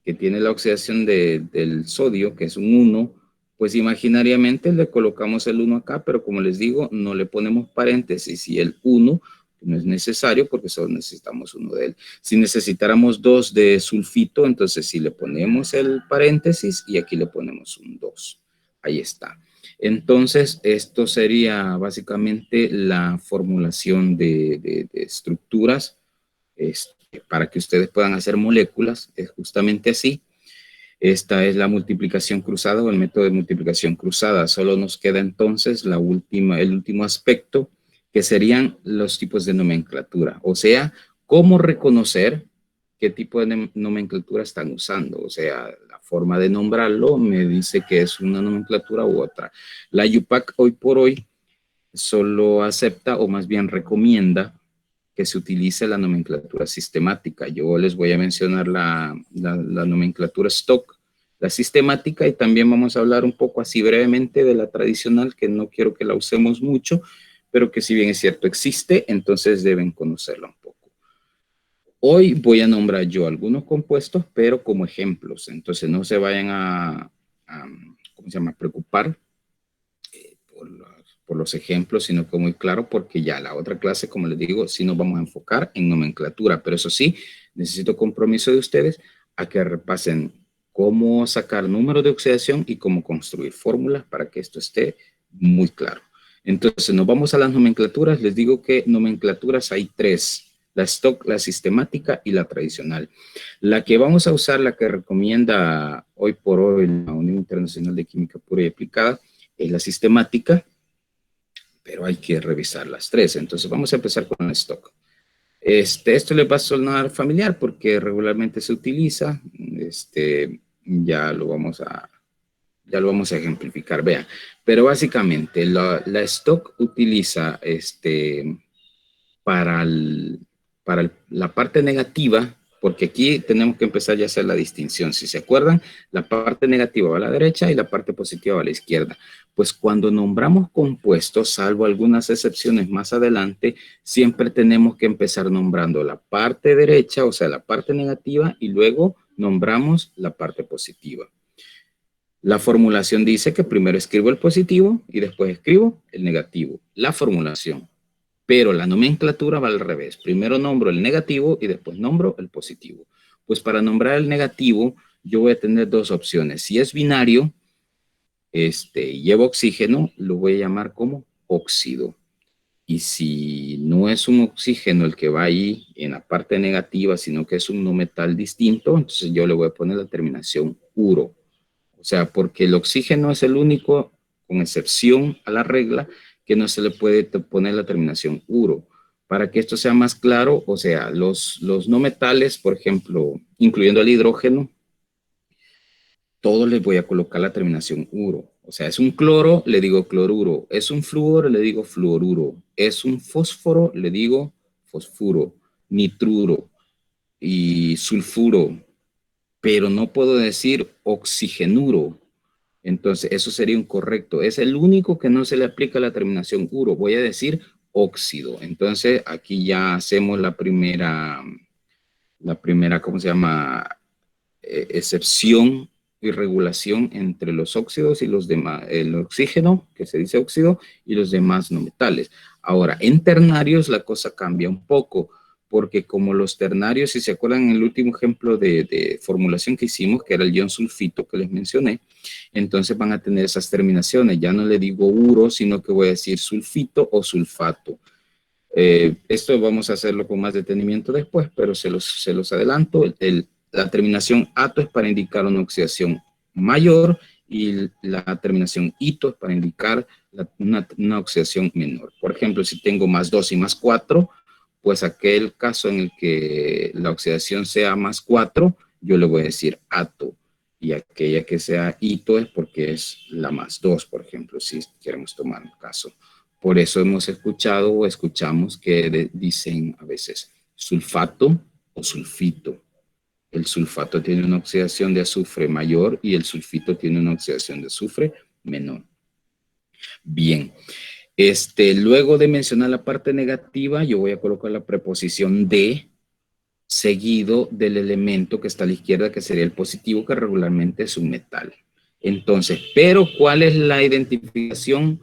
que tiene la oxidación del sodio, que es un 1, pues imaginariamente le colocamos el 1 acá, pero como les digo, no le ponemos paréntesis y el 1 no es necesario porque solo necesitamos uno de él. Si necesitáramos 2 de sulfito, entonces sí le ponemos el paréntesis y aquí le ponemos un 2. Ahí está. Entonces, esto sería básicamente la formulación de estructuras para que ustedes puedan hacer moléculas. Es justamente así. Esta es la multiplicación cruzada o el método de multiplicación cruzada. Solo nos queda entonces el último aspecto, que serían los tipos de nomenclatura. O sea, cómo reconocer qué tipo de nomenclatura están usando. O sea, la forma de nombrarlo me dice que es una nomenclatura u otra. La IUPAC hoy por hoy solo acepta o más bien recomienda que se utilice la nomenclatura sistemática. Yo les voy a mencionar la nomenclatura stock, la sistemática, y también vamos a hablar un poco así brevemente de la tradicional, que no quiero que la usemos mucho, pero que si bien es cierto existe, entonces deben conocerla un poco. Hoy voy a nombrar yo algunos compuestos, pero como ejemplos, entonces no se vayan ¿cómo se llama?, preocupar por los ejemplos, sino que muy claro, porque ya la otra clase, como les digo, sí nos vamos a enfocar en nomenclatura, pero eso sí, necesito compromiso de ustedes a que repasen cómo sacar números de oxidación y cómo construir fórmulas para que esto esté muy claro. Entonces, nos vamos a las nomenclaturas. Les digo que nomenclaturas hay 3, la stock, la sistemática y la tradicional. La que vamos a usar, la que recomienda hoy por hoy la Unión Internacional de Química Pura y Aplicada, es la sistemática, pero hay que revisar las 3. Entonces vamos a empezar con el stock. Esto le va a sonar familiar porque regularmente se utiliza. Ya lo vamos a ejemplificar, vean. Pero básicamente la stock utiliza para la parte negativa, porque aquí tenemos que empezar ya a hacer la distinción. Si se acuerdan, la parte negativa va a la derecha y la parte positiva va a la izquierda. Pues cuando nombramos compuestos, salvo algunas excepciones más adelante, siempre tenemos que empezar nombrando la parte derecha, o sea, la parte negativa, y luego nombramos la parte positiva. La formulación dice que primero escribo el positivo y después escribo el negativo. La formulación. Pero la nomenclatura va al revés. Primero nombro el negativo y después nombro el positivo. Pues para nombrar el negativo, yo voy a tener 2 opciones. Si es binario, y lleva oxígeno, lo voy a llamar como óxido. Y si no es un oxígeno el que va ahí en la parte negativa, sino que es un no metal distinto, entonces yo le voy a poner la terminación uro. O sea, porque el oxígeno es el único, con excepción a la regla, que no se le puede poner la terminación uro. Para que esto sea más claro, o sea, los no metales, por ejemplo, incluyendo el hidrógeno, todos les voy a colocar la terminación uro. O sea, es un cloro, le digo cloruro. Es un flúor, le digo fluoruro. Es un fósforo, le digo fosfuro, nitruro y sulfuro. Pero no puedo decir oxigenuro. Entonces, eso sería incorrecto. Es el único que no se le aplica la terminación uro. Voy a decir óxido. Entonces, aquí ya hacemos la primera, ¿cómo se llama? Excepción y regulación entre los óxidos y los demás, el oxígeno, que se dice óxido, y los demás no metales. Ahora, en ternarios la cosa cambia un poco, porque como los ternarios, si se acuerdan en el último ejemplo de formulación que hicimos, que era el ion sulfito que les mencioné, entonces van a tener esas terminaciones. Ya no le digo uro, sino que voy a decir sulfito o sulfato. Esto vamos a hacerlo con más detenimiento después, pero se los adelanto. La terminación ato es para indicar una oxidación mayor y la terminación ito es para indicar una oxidación menor. Por ejemplo, si tengo más 2 y más 4, pues aquel caso en el que la oxidación sea más 4, yo le voy a decir ato. Y aquella que sea ito es porque es la más 2, por ejemplo, si queremos tomar un caso. Por eso hemos escuchado o escuchamos que dicen a veces sulfato o sulfito. El sulfato tiene una oxidación de azufre mayor y el sulfito tiene una oxidación de azufre menor. Bien, luego de mencionar la parte negativa, yo voy a colocar la preposición de seguido del elemento que está a la izquierda, que sería el positivo, que regularmente es un metal. Entonces, pero ¿cuál es la identificación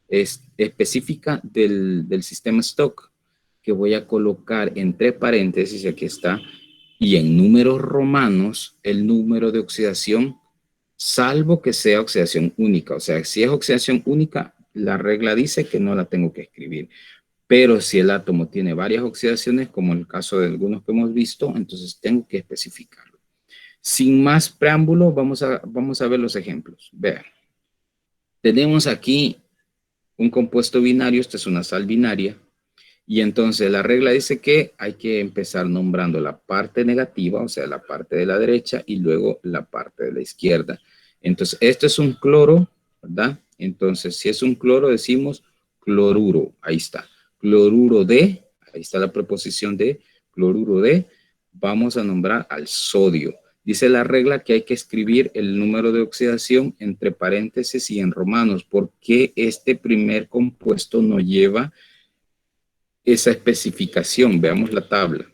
específica del sistema Stock? Que voy a colocar entre paréntesis, aquí está, y en números romanos, el número de oxidación, salvo que sea oxidación única. O sea, si es oxidación única, la regla dice que no la tengo que escribir. Pero si el átomo tiene varias oxidaciones, como en el caso de algunos que hemos visto, entonces tengo que especificarlo. Sin más preámbulo, vamos a ver los ejemplos. Vean, tenemos aquí un compuesto binario, esta es una sal binaria, y entonces la regla dice que hay que empezar nombrando la parte negativa, o sea, la parte de la derecha, y luego la parte de la izquierda. Entonces, esto es un cloro, ¿verdad? Entonces, si es un cloro, decimos cloruro, ahí está. Cloruro de, ahí está la preposición de, cloruro de, vamos a nombrar al sodio. Dice la regla que hay que escribir el número de oxidación entre paréntesis y en romanos, porque este primer compuesto no lleva esa especificación. Veamos la tabla.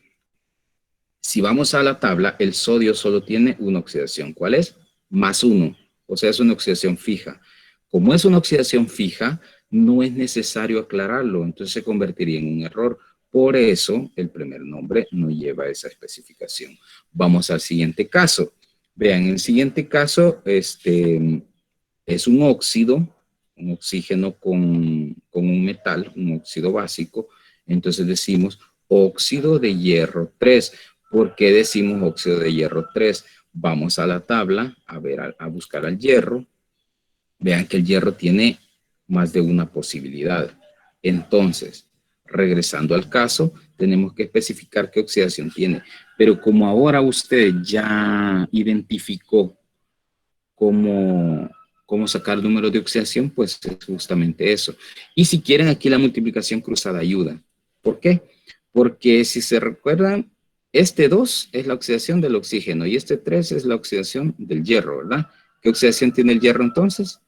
Si vamos a la tabla, el sodio solo tiene una oxidación. ¿Cuál es? Más 1. O sea, es una oxidación fija. Como es una oxidación fija, no es necesario aclararlo. Entonces se convertiría en un error. Por eso, el primer nombre no lleva esa especificación. Vamos al siguiente caso. Vean, en el siguiente caso, es un óxido, un oxígeno con un metal, un óxido básico. Entonces decimos óxido de hierro 3. ¿Por qué decimos óxido de hierro 3? Vamos a la tabla a ver, a buscar al hierro. Vean que el hierro tiene más de una posibilidad. Entonces, regresando al caso, tenemos que especificar qué oxidación tiene. Pero como ahora usted ya identificó cómo sacar números de oxidación, pues es justamente eso. Y si quieren, aquí la multiplicación cruzada ayuda. ¿Por qué? Porque si se recuerdan, este 2 es la oxidación del oxígeno y este 3 es la oxidación del hierro, ¿verdad? ¿Qué oxidación tiene el hierro entonces?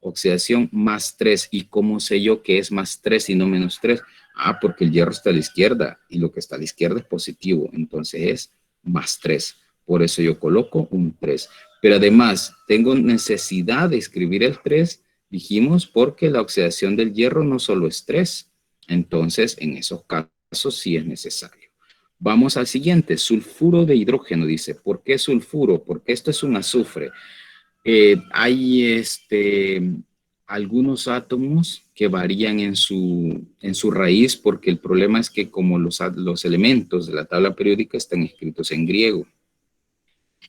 Oxidación más 3. ¿Y cómo sé yo que es más 3 y no menos 3? Ah, porque el hierro está a la izquierda y lo que está a la izquierda es positivo, entonces es más 3. Por eso yo coloco un 3. Pero además, tengo necesidad de escribir el 3, dijimos, porque la oxidación del hierro no solo es 3. Entonces, en esos casos sí es necesario. Vamos al siguiente, sulfuro de hidrógeno, dice. ¿Por qué sulfuro? Porque esto es un azufre. Hay algunos átomos que varían en su raíz, porque el problema es que como los elementos de la tabla periódica están escritos en griego.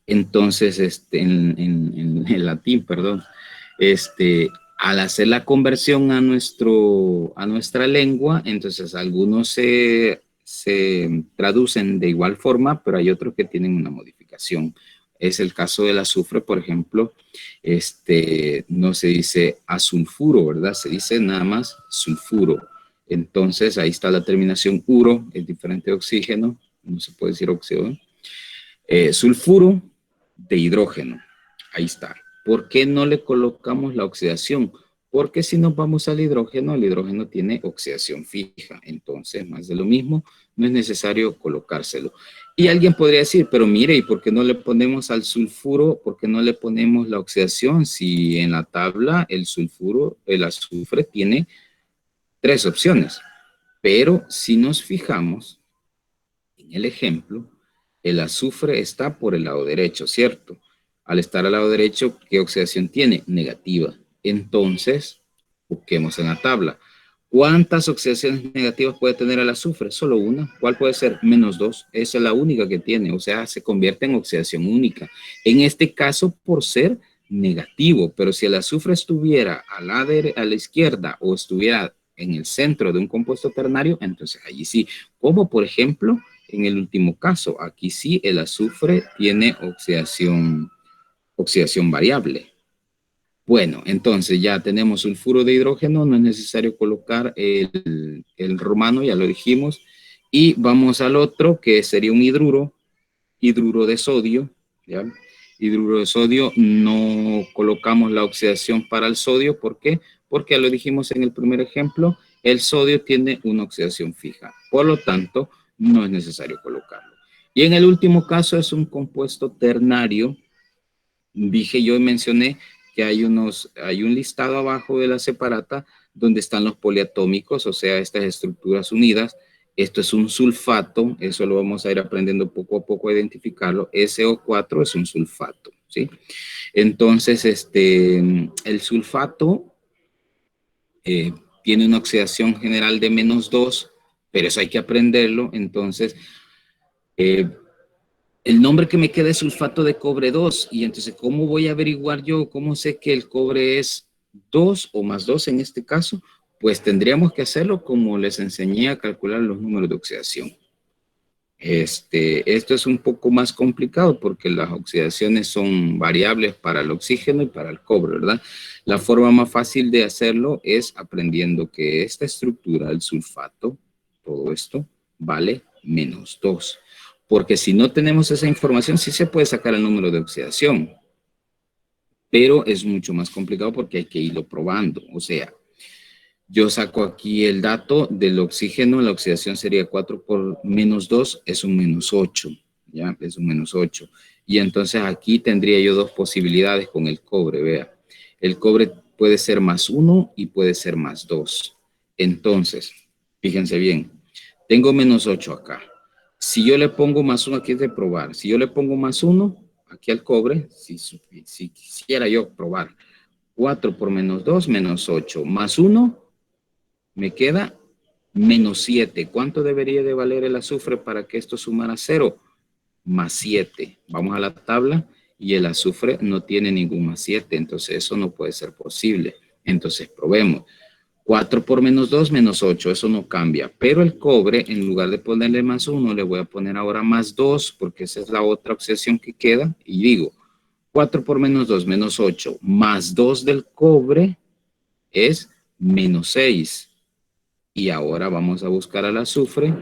Entonces, en latín, perdón, al hacer la conversión a nuestra lengua, entonces algunos se traducen de igual forma, pero hay otros que tienen una modificación. Es el caso del azufre, por ejemplo, no se dice asulfuro, ¿verdad? Se dice nada más sulfuro. Entonces, ahí está la terminación uro, es diferente de oxígeno, no se puede decir óxido. Sulfuro de hidrógeno, ahí está. ¿Por qué no le colocamos la oxidación? Porque si nos vamos al hidrógeno, el hidrógeno tiene oxidación fija. Entonces, más de lo mismo, no es necesario colocárselo. Y alguien podría decir, pero mire, ¿y por qué no le ponemos al sulfuro? ¿Por qué no le ponemos la oxidación? Si en la tabla el sulfuro, el azufre tiene 3 opciones. Pero si nos fijamos en el ejemplo, el azufre está por el lado derecho, ¿cierto? Al estar al lado derecho, ¿qué oxidación tiene? Negativa. Entonces, busquemos en la tabla. ¿Cuántas oxidaciones negativas puede tener el azufre? Solo una. ¿Cuál puede ser? -2. Esa es la única que tiene. O sea, se convierte en oxidación única. En este caso, por ser negativo. Pero si el azufre estuviera a la izquierda o estuviera en el centro de un compuesto ternario, entonces allí sí. Como por ejemplo, en el último caso, aquí sí el azufre tiene oxidación variable. Bueno, entonces ya tenemos sulfuro de hidrógeno, no es necesario colocar el romano, ya lo dijimos. Y vamos al otro, que sería un hidruro de sodio, ¿ya? Hidruro de sodio, no colocamos la oxidación para el sodio, ¿por qué? Porque ya lo dijimos en el primer ejemplo, el sodio tiene una oxidación fija, por lo tanto, no es necesario colocarlo. Y en el último caso es un compuesto ternario. Dije yo y mencioné que hay un listado abajo de la separata donde están los poliatómicos, o sea, estas estructuras unidas. Esto es un sulfato, eso lo vamos a ir aprendiendo poco a poco a identificarlo. SO4 es un sulfato, ¿sí? Entonces, el sulfato tiene una oxidación general de -2, pero eso hay que aprenderlo. Entonces, el nombre que me queda es sulfato de cobre 2. Y entonces, ¿cómo voy a averiguar yo? ¿Cómo sé que el cobre es 2 o +2 en este caso? Pues tendríamos que hacerlo como les enseñé a calcular los números de oxidación. Esto es un poco más complicado porque las oxidaciones son variables para el oxígeno y para el cobre, ¿verdad? La forma más fácil de hacerlo es aprendiendo que esta estructura, el sulfato, todo esto, vale -2. Porque si no tenemos esa información, sí se puede sacar el número de oxidación, pero es mucho más complicado porque hay que irlo probando. O sea, yo saco aquí el dato del oxígeno, la oxidación sería 4 por -2, es un -8, ¿ya? Es un -8. Y entonces aquí tendría yo dos posibilidades con el cobre, vea. El cobre puede ser +1 y puede ser +2. Entonces, fíjense bien, tengo -8 acá. Si yo le pongo +1, aquí es de probar. Si yo le pongo +1 aquí al cobre, si quisiera yo probar, 4 por -2, -8, +1, me queda -7. ¿Cuánto debería de valer el azufre para que esto sumara 0? +7. Vamos a la tabla y el azufre no tiene ningún +7, entonces eso no puede ser posible. Entonces probemos. 4 por -2, -8, eso no cambia. Pero el cobre, en lugar de ponerle +1, le voy a poner ahora +2, porque esa es la otra oxidación que queda. Y digo, 4 por -2, -8, +2 del cobre es -6. Y ahora vamos a buscar al azufre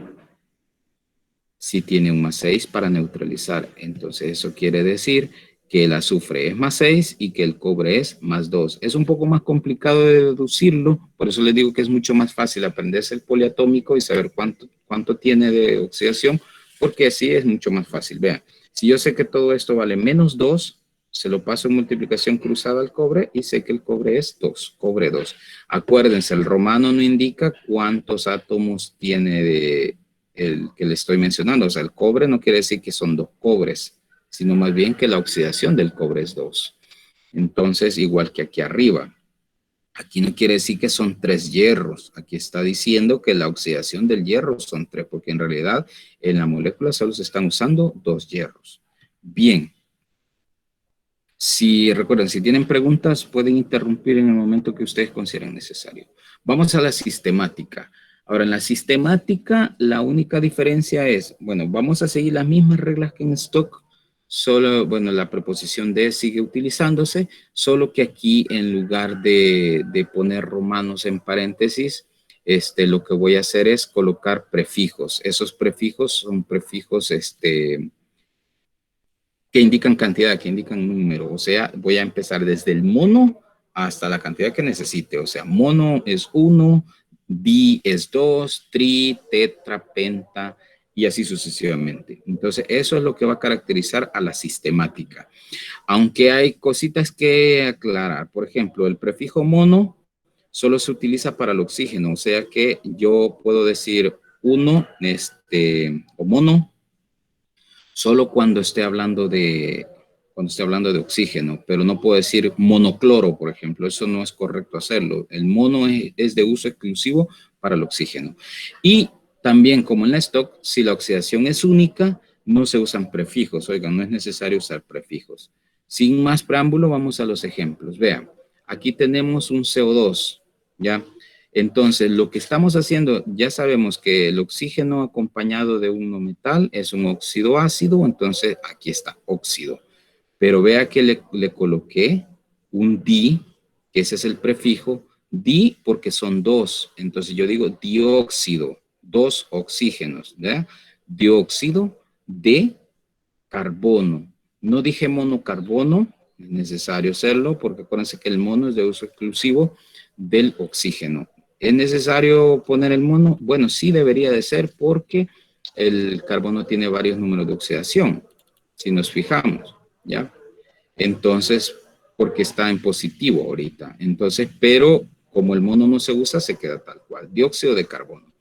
si tiene un +6 para neutralizar. Entonces eso quiere decir que el azufre es +6 y que el cobre es +2. Es un poco más complicado de deducirlo, por eso les digo que es mucho más fácil aprenderse el poliatómico y saber cuánto tiene de oxidación, porque así es mucho más fácil. Vean, si yo sé que todo esto vale -2, se lo paso en multiplicación cruzada al cobre y sé que el cobre es 2, cobre 2. Acuérdense, el romano no indica cuántos átomos tiene de el que le estoy mencionando. O sea, el cobre no quiere decir que son 2 cobres, sino más bien que la oxidación del cobre es 2. Entonces, igual que aquí arriba, aquí no quiere decir que son 3 hierros. Aquí está diciendo que la oxidación del hierro son 3, porque en realidad en la molécula solo se están usando 2 hierros. Bien. Si recuerden, si tienen preguntas, pueden interrumpir en el momento que ustedes consideren necesario. Vamos a la sistemática. Ahora, en la sistemática, la única diferencia es, bueno, vamos a seguir las mismas reglas que en stock, solo, bueno, la preposición de sigue utilizándose, solo que aquí en lugar de poner romanos en paréntesis, lo que voy a hacer es colocar prefijos. Esos prefijos son prefijos, que indican cantidad, que indican número. O sea, voy a empezar desde el mono hasta la cantidad que necesite. O sea, mono es 1, di es 2, tri, tetra, penta, y así sucesivamente. Entonces, eso es lo que va a caracterizar a la sistemática. Aunque hay cositas que aclarar. Por ejemplo, el prefijo mono solo se utiliza para el oxígeno, o sea que yo puedo decir uno, o mono, solo cuando esté hablando de oxígeno, pero no puedo decir monocloro, por ejemplo. Eso no es correcto hacerlo. El mono es de uso exclusivo para el oxígeno. Y también, como en la stock, si la oxidación es única, no se usan prefijos. Oigan, no es necesario usar prefijos. Sin más preámbulo, vamos a los ejemplos. Vean, aquí tenemos un CO2, ¿ya? Entonces, lo que estamos haciendo, ya sabemos que el oxígeno acompañado de un metal es un óxido ácido, entonces aquí está, óxido. Pero vea que le coloqué un di, que ese es el prefijo, di porque son dos. Entonces yo digo dióxido, dos oxígenos, ¿verdad? Dióxido de carbono. No dije monocarbono, es necesario hacerlo porque acuérdense que el mono es de uso exclusivo del oxígeno. ¿Es necesario poner el mono? Bueno, sí debería de ser porque el carbono tiene varios números de oxidación, si nos fijamos, ¿ya? Entonces, porque está en positivo ahorita. Entonces, pero como el mono no se usa, se queda tal cual. Dióxido de carbono.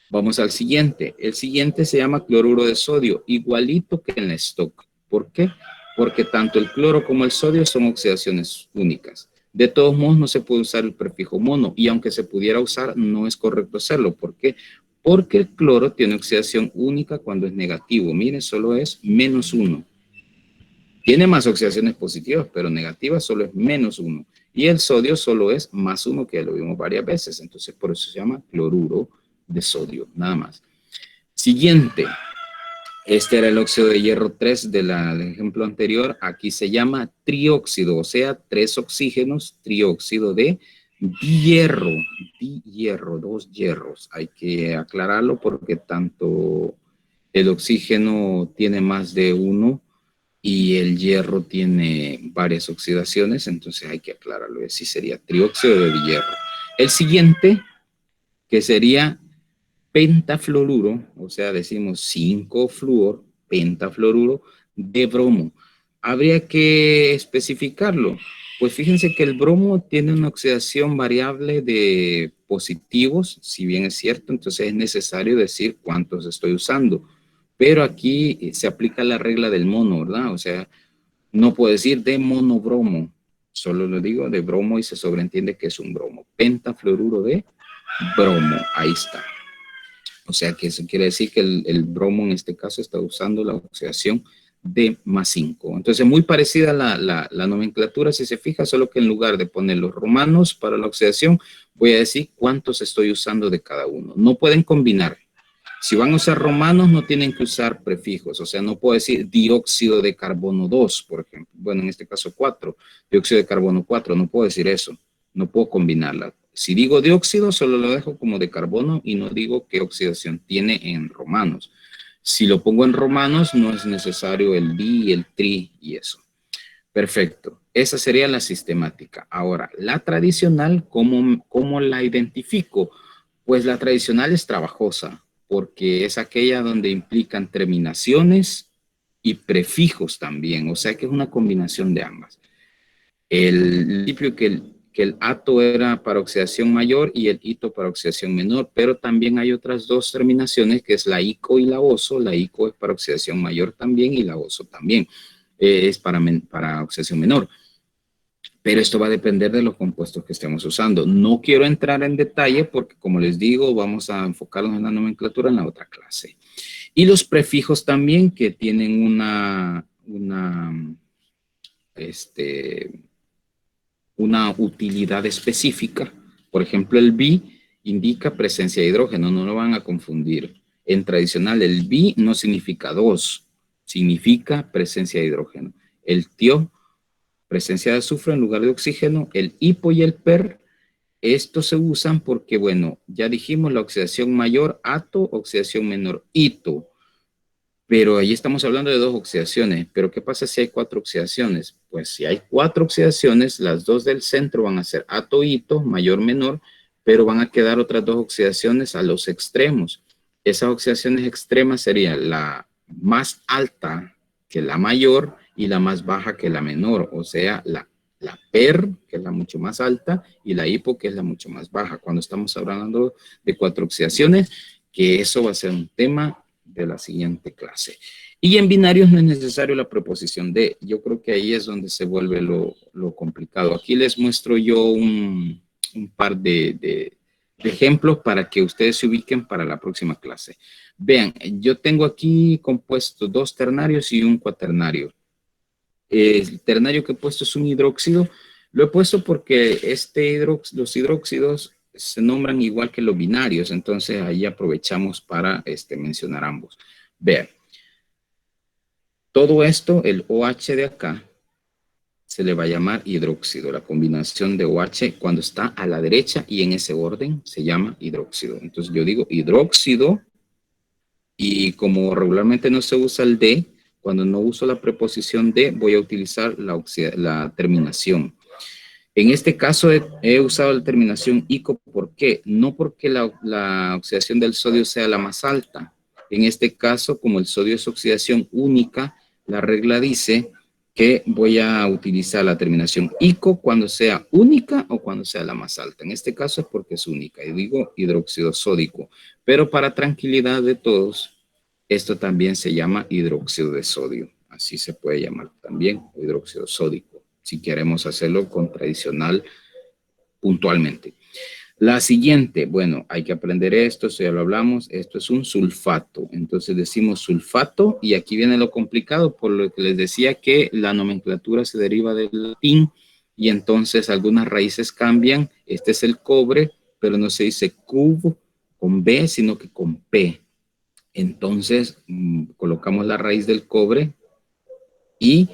Vamos al siguiente. El siguiente se llama cloruro de sodio, igualito que en la stock. ¿Por qué? Porque tanto el cloro como el sodio son oxidaciones únicas. De todos modos, no se puede usar el prefijo mono, y aunque se pudiera usar, no es correcto hacerlo. ¿Por qué? Porque el cloro tiene oxidación única cuando es negativo. Miren, solo es -1. Tiene más oxidaciones positivas, pero negativas solo es -1. Y el sodio solo es +1, que ya lo vimos varias veces. Entonces, por eso se llama cloruro de sodio, nada más. Siguiente. Este era el óxido de hierro 3 del ejemplo anterior. Aquí se llama trióxido, o sea, 3 oxígenos, trióxido de hierro. Hierro, 2 hierros. Hay que aclararlo porque tanto el oxígeno tiene más de uno y el hierro tiene varias oxidaciones, entonces hay que aclararlo. Así sería trióxido de hierro. El siguiente, que sería pentafluoruro, o sea, decimos 5-fluor, pentafluoruro de bromo. Habría que especificarlo. Pues fíjense que el bromo tiene una oxidación variable de positivos, si bien es cierto, entonces es necesario decir cuántos estoy usando. Pero aquí se aplica la regla del mono, ¿verdad? O sea, no puedo decir de monobromo, solo lo digo de bromo y se sobreentiende que es un bromo. Pentafluoruro de bromo, ahí está. O sea que eso quiere decir que el bromo en este caso está usando la oxidación de +5. Entonces muy parecida la nomenclatura, si se fija, solo que en lugar de poner los romanos para la oxidación, voy a decir cuántos estoy usando de cada uno. No pueden combinar. Si van a usar romanos, no tienen que usar prefijos. O sea, no puedo decir dióxido de carbono 2, por ejemplo. Bueno, en este caso 4. Dióxido de carbono 4. No puedo decir eso. No puedo combinarla. Si digo dióxido, solo lo dejo como de carbono y no digo qué oxidación tiene en romanos. Si lo pongo en romanos, no es necesario el di, el tri y eso. Perfecto. Esa sería la sistemática. Ahora, la tradicional, ¿cómo la identifico? Pues la tradicional es trabajosa, porque es aquella donde implican terminaciones y prefijos también, o sea que es una combinación de ambas. El principio que el ato era para oxidación mayor y el ito para oxidación menor, pero también hay otras dos terminaciones que es la ico y la oso. La ico es para oxidación mayor también y la oso también es para oxidación menor. Pero esto va a depender de los compuestos que estemos usando. No quiero entrar en detalle porque, como les digo, vamos a enfocarnos en la nomenclatura en la otra clase. Y los prefijos también que tienen una utilidad específica. Por ejemplo, el bi indica presencia de hidrógeno, no lo van a confundir. En tradicional, el bi no significa 2, significa presencia de hidrógeno. El tio, presencia de azufre en lugar de oxígeno. El hipo y el per, estos se usan porque, bueno, ya dijimos la oxidación mayor, ato, oxidación menor, ito. Pero ahí estamos hablando de 2 oxidaciones. ¿Pero qué pasa si hay 4 oxidaciones? Pues si hay 4 oxidaciones, las 2 del centro van a ser ato, ito, mayor, menor, pero van a quedar otras 2 oxidaciones a los extremos. Esas oxidaciones extremas serían la más alta que la mayor y la más baja que la menor, o sea, la PER, que es la mucho más alta, y la hipo, que es la mucho más baja. Cuando estamos hablando de 4 oxidaciones, que eso va a ser un tema de la siguiente clase. Y en binarios no es necesario la preposición de. Yo creo que ahí es donde se vuelve lo complicado. Aquí les muestro yo un par de ejemplos para que ustedes se ubiquen para la próxima clase. Vean, yo tengo aquí compuesto 2 ternarios y un cuaternario. El ternario que he puesto es un hidróxido. Lo he puesto porque los hidróxidos se nombran igual que los binarios, entonces ahí aprovechamos para mencionar ambos. Vean, todo esto, el OH de acá, se le va a llamar hidróxido. La combinación de OH cuando está a la derecha y en ese orden se llama hidróxido. Entonces yo digo hidróxido y como regularmente no se usa el de, cuando no uso la preposición de, voy a utilizar la terminación. En este caso he usado la terminación ico. ¿Por qué? No porque la oxidación del sodio sea la más alta. En este caso, como el sodio es oxidación única, la regla dice que voy a utilizar la terminación ico cuando sea única o cuando sea la más alta. En este caso es porque es única y digo hidróxido sódico. Pero para tranquilidad de todos, esto también se llama hidróxido de sodio. Así se puede llamar también, hidróxido sódico, si queremos hacerlo con tradicional puntualmente. La siguiente, bueno, hay que aprender esto ya lo hablamos, esto es un sulfato. Entonces decimos sulfato y aquí viene lo complicado, por lo que les decía que la nomenclatura se deriva del latín y entonces algunas raíces cambian. Este es el cobre, pero no se dice cubo con B, sino que con P. Entonces colocamos la raíz del cobre y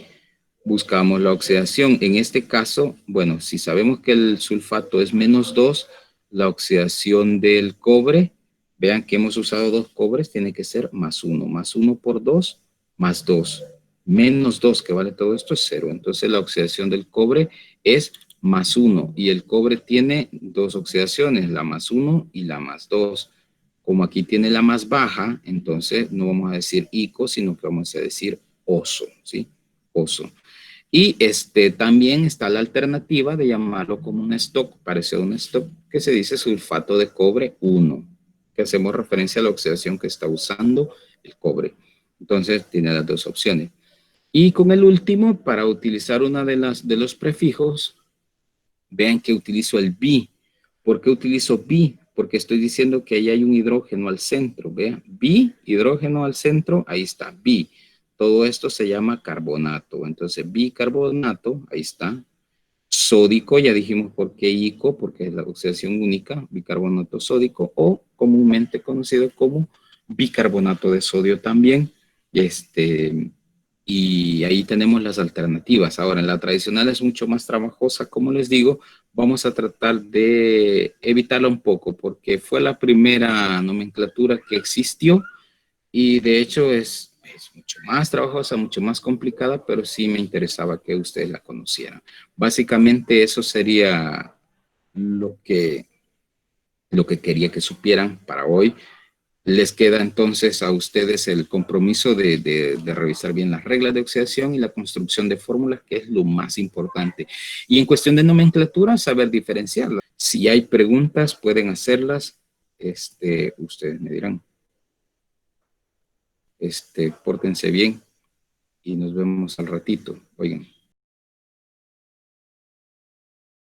buscamos la oxidación. En este caso, bueno, si sabemos que el sulfato es -2, la oxidación del cobre, vean que hemos usado 2 cobres, tiene que ser +1. +1 por 2, +2. -2, que vale todo esto, es 0. Entonces la oxidación del cobre es +1 y el cobre tiene 2 oxidaciones, la +1 y la +2. Como aquí tiene la más baja, entonces no vamos a decir ico, sino que vamos a decir oso, ¿sí? Oso. Y también está la alternativa de llamarlo como un stock, parecido a un stock, que se dice sulfato de cobre 1, que hacemos referencia a la oxidación que está usando el cobre. Entonces tiene las dos opciones. Y con el último, para utilizar una de los prefijos, vean que utilizo el bi. ¿Por qué utilizo bi? Porque estoy diciendo que ahí hay un hidrógeno al centro. Vean, bi, hidrógeno al centro, ahí está, bi. Todo esto se llama carbonato. Entonces, bicarbonato, ahí está. Sódico, ya dijimos por qué ico, porque es la oxidación única, bicarbonato sódico, o comúnmente conocido como bicarbonato de sodio también. Y ahí tenemos las alternativas. Ahora, en la tradicional es mucho más trabajosa, como les digo, vamos a tratar de evitarla un poco, porque fue la primera nomenclatura que existió y de hecho es mucho más trabajosa, mucho más complicada, pero sí me interesaba que ustedes la conocieran. Básicamente eso sería lo que quería que supieran para hoy. Les queda entonces a ustedes el compromiso de revisar bien las reglas de oxidación y la construcción de fórmulas, que es lo más importante. Y en cuestión de nomenclatura, saber diferenciarlas. Si hay preguntas, pueden hacerlas. Ustedes me dirán. Pórtense bien y nos vemos al ratito. Oigan.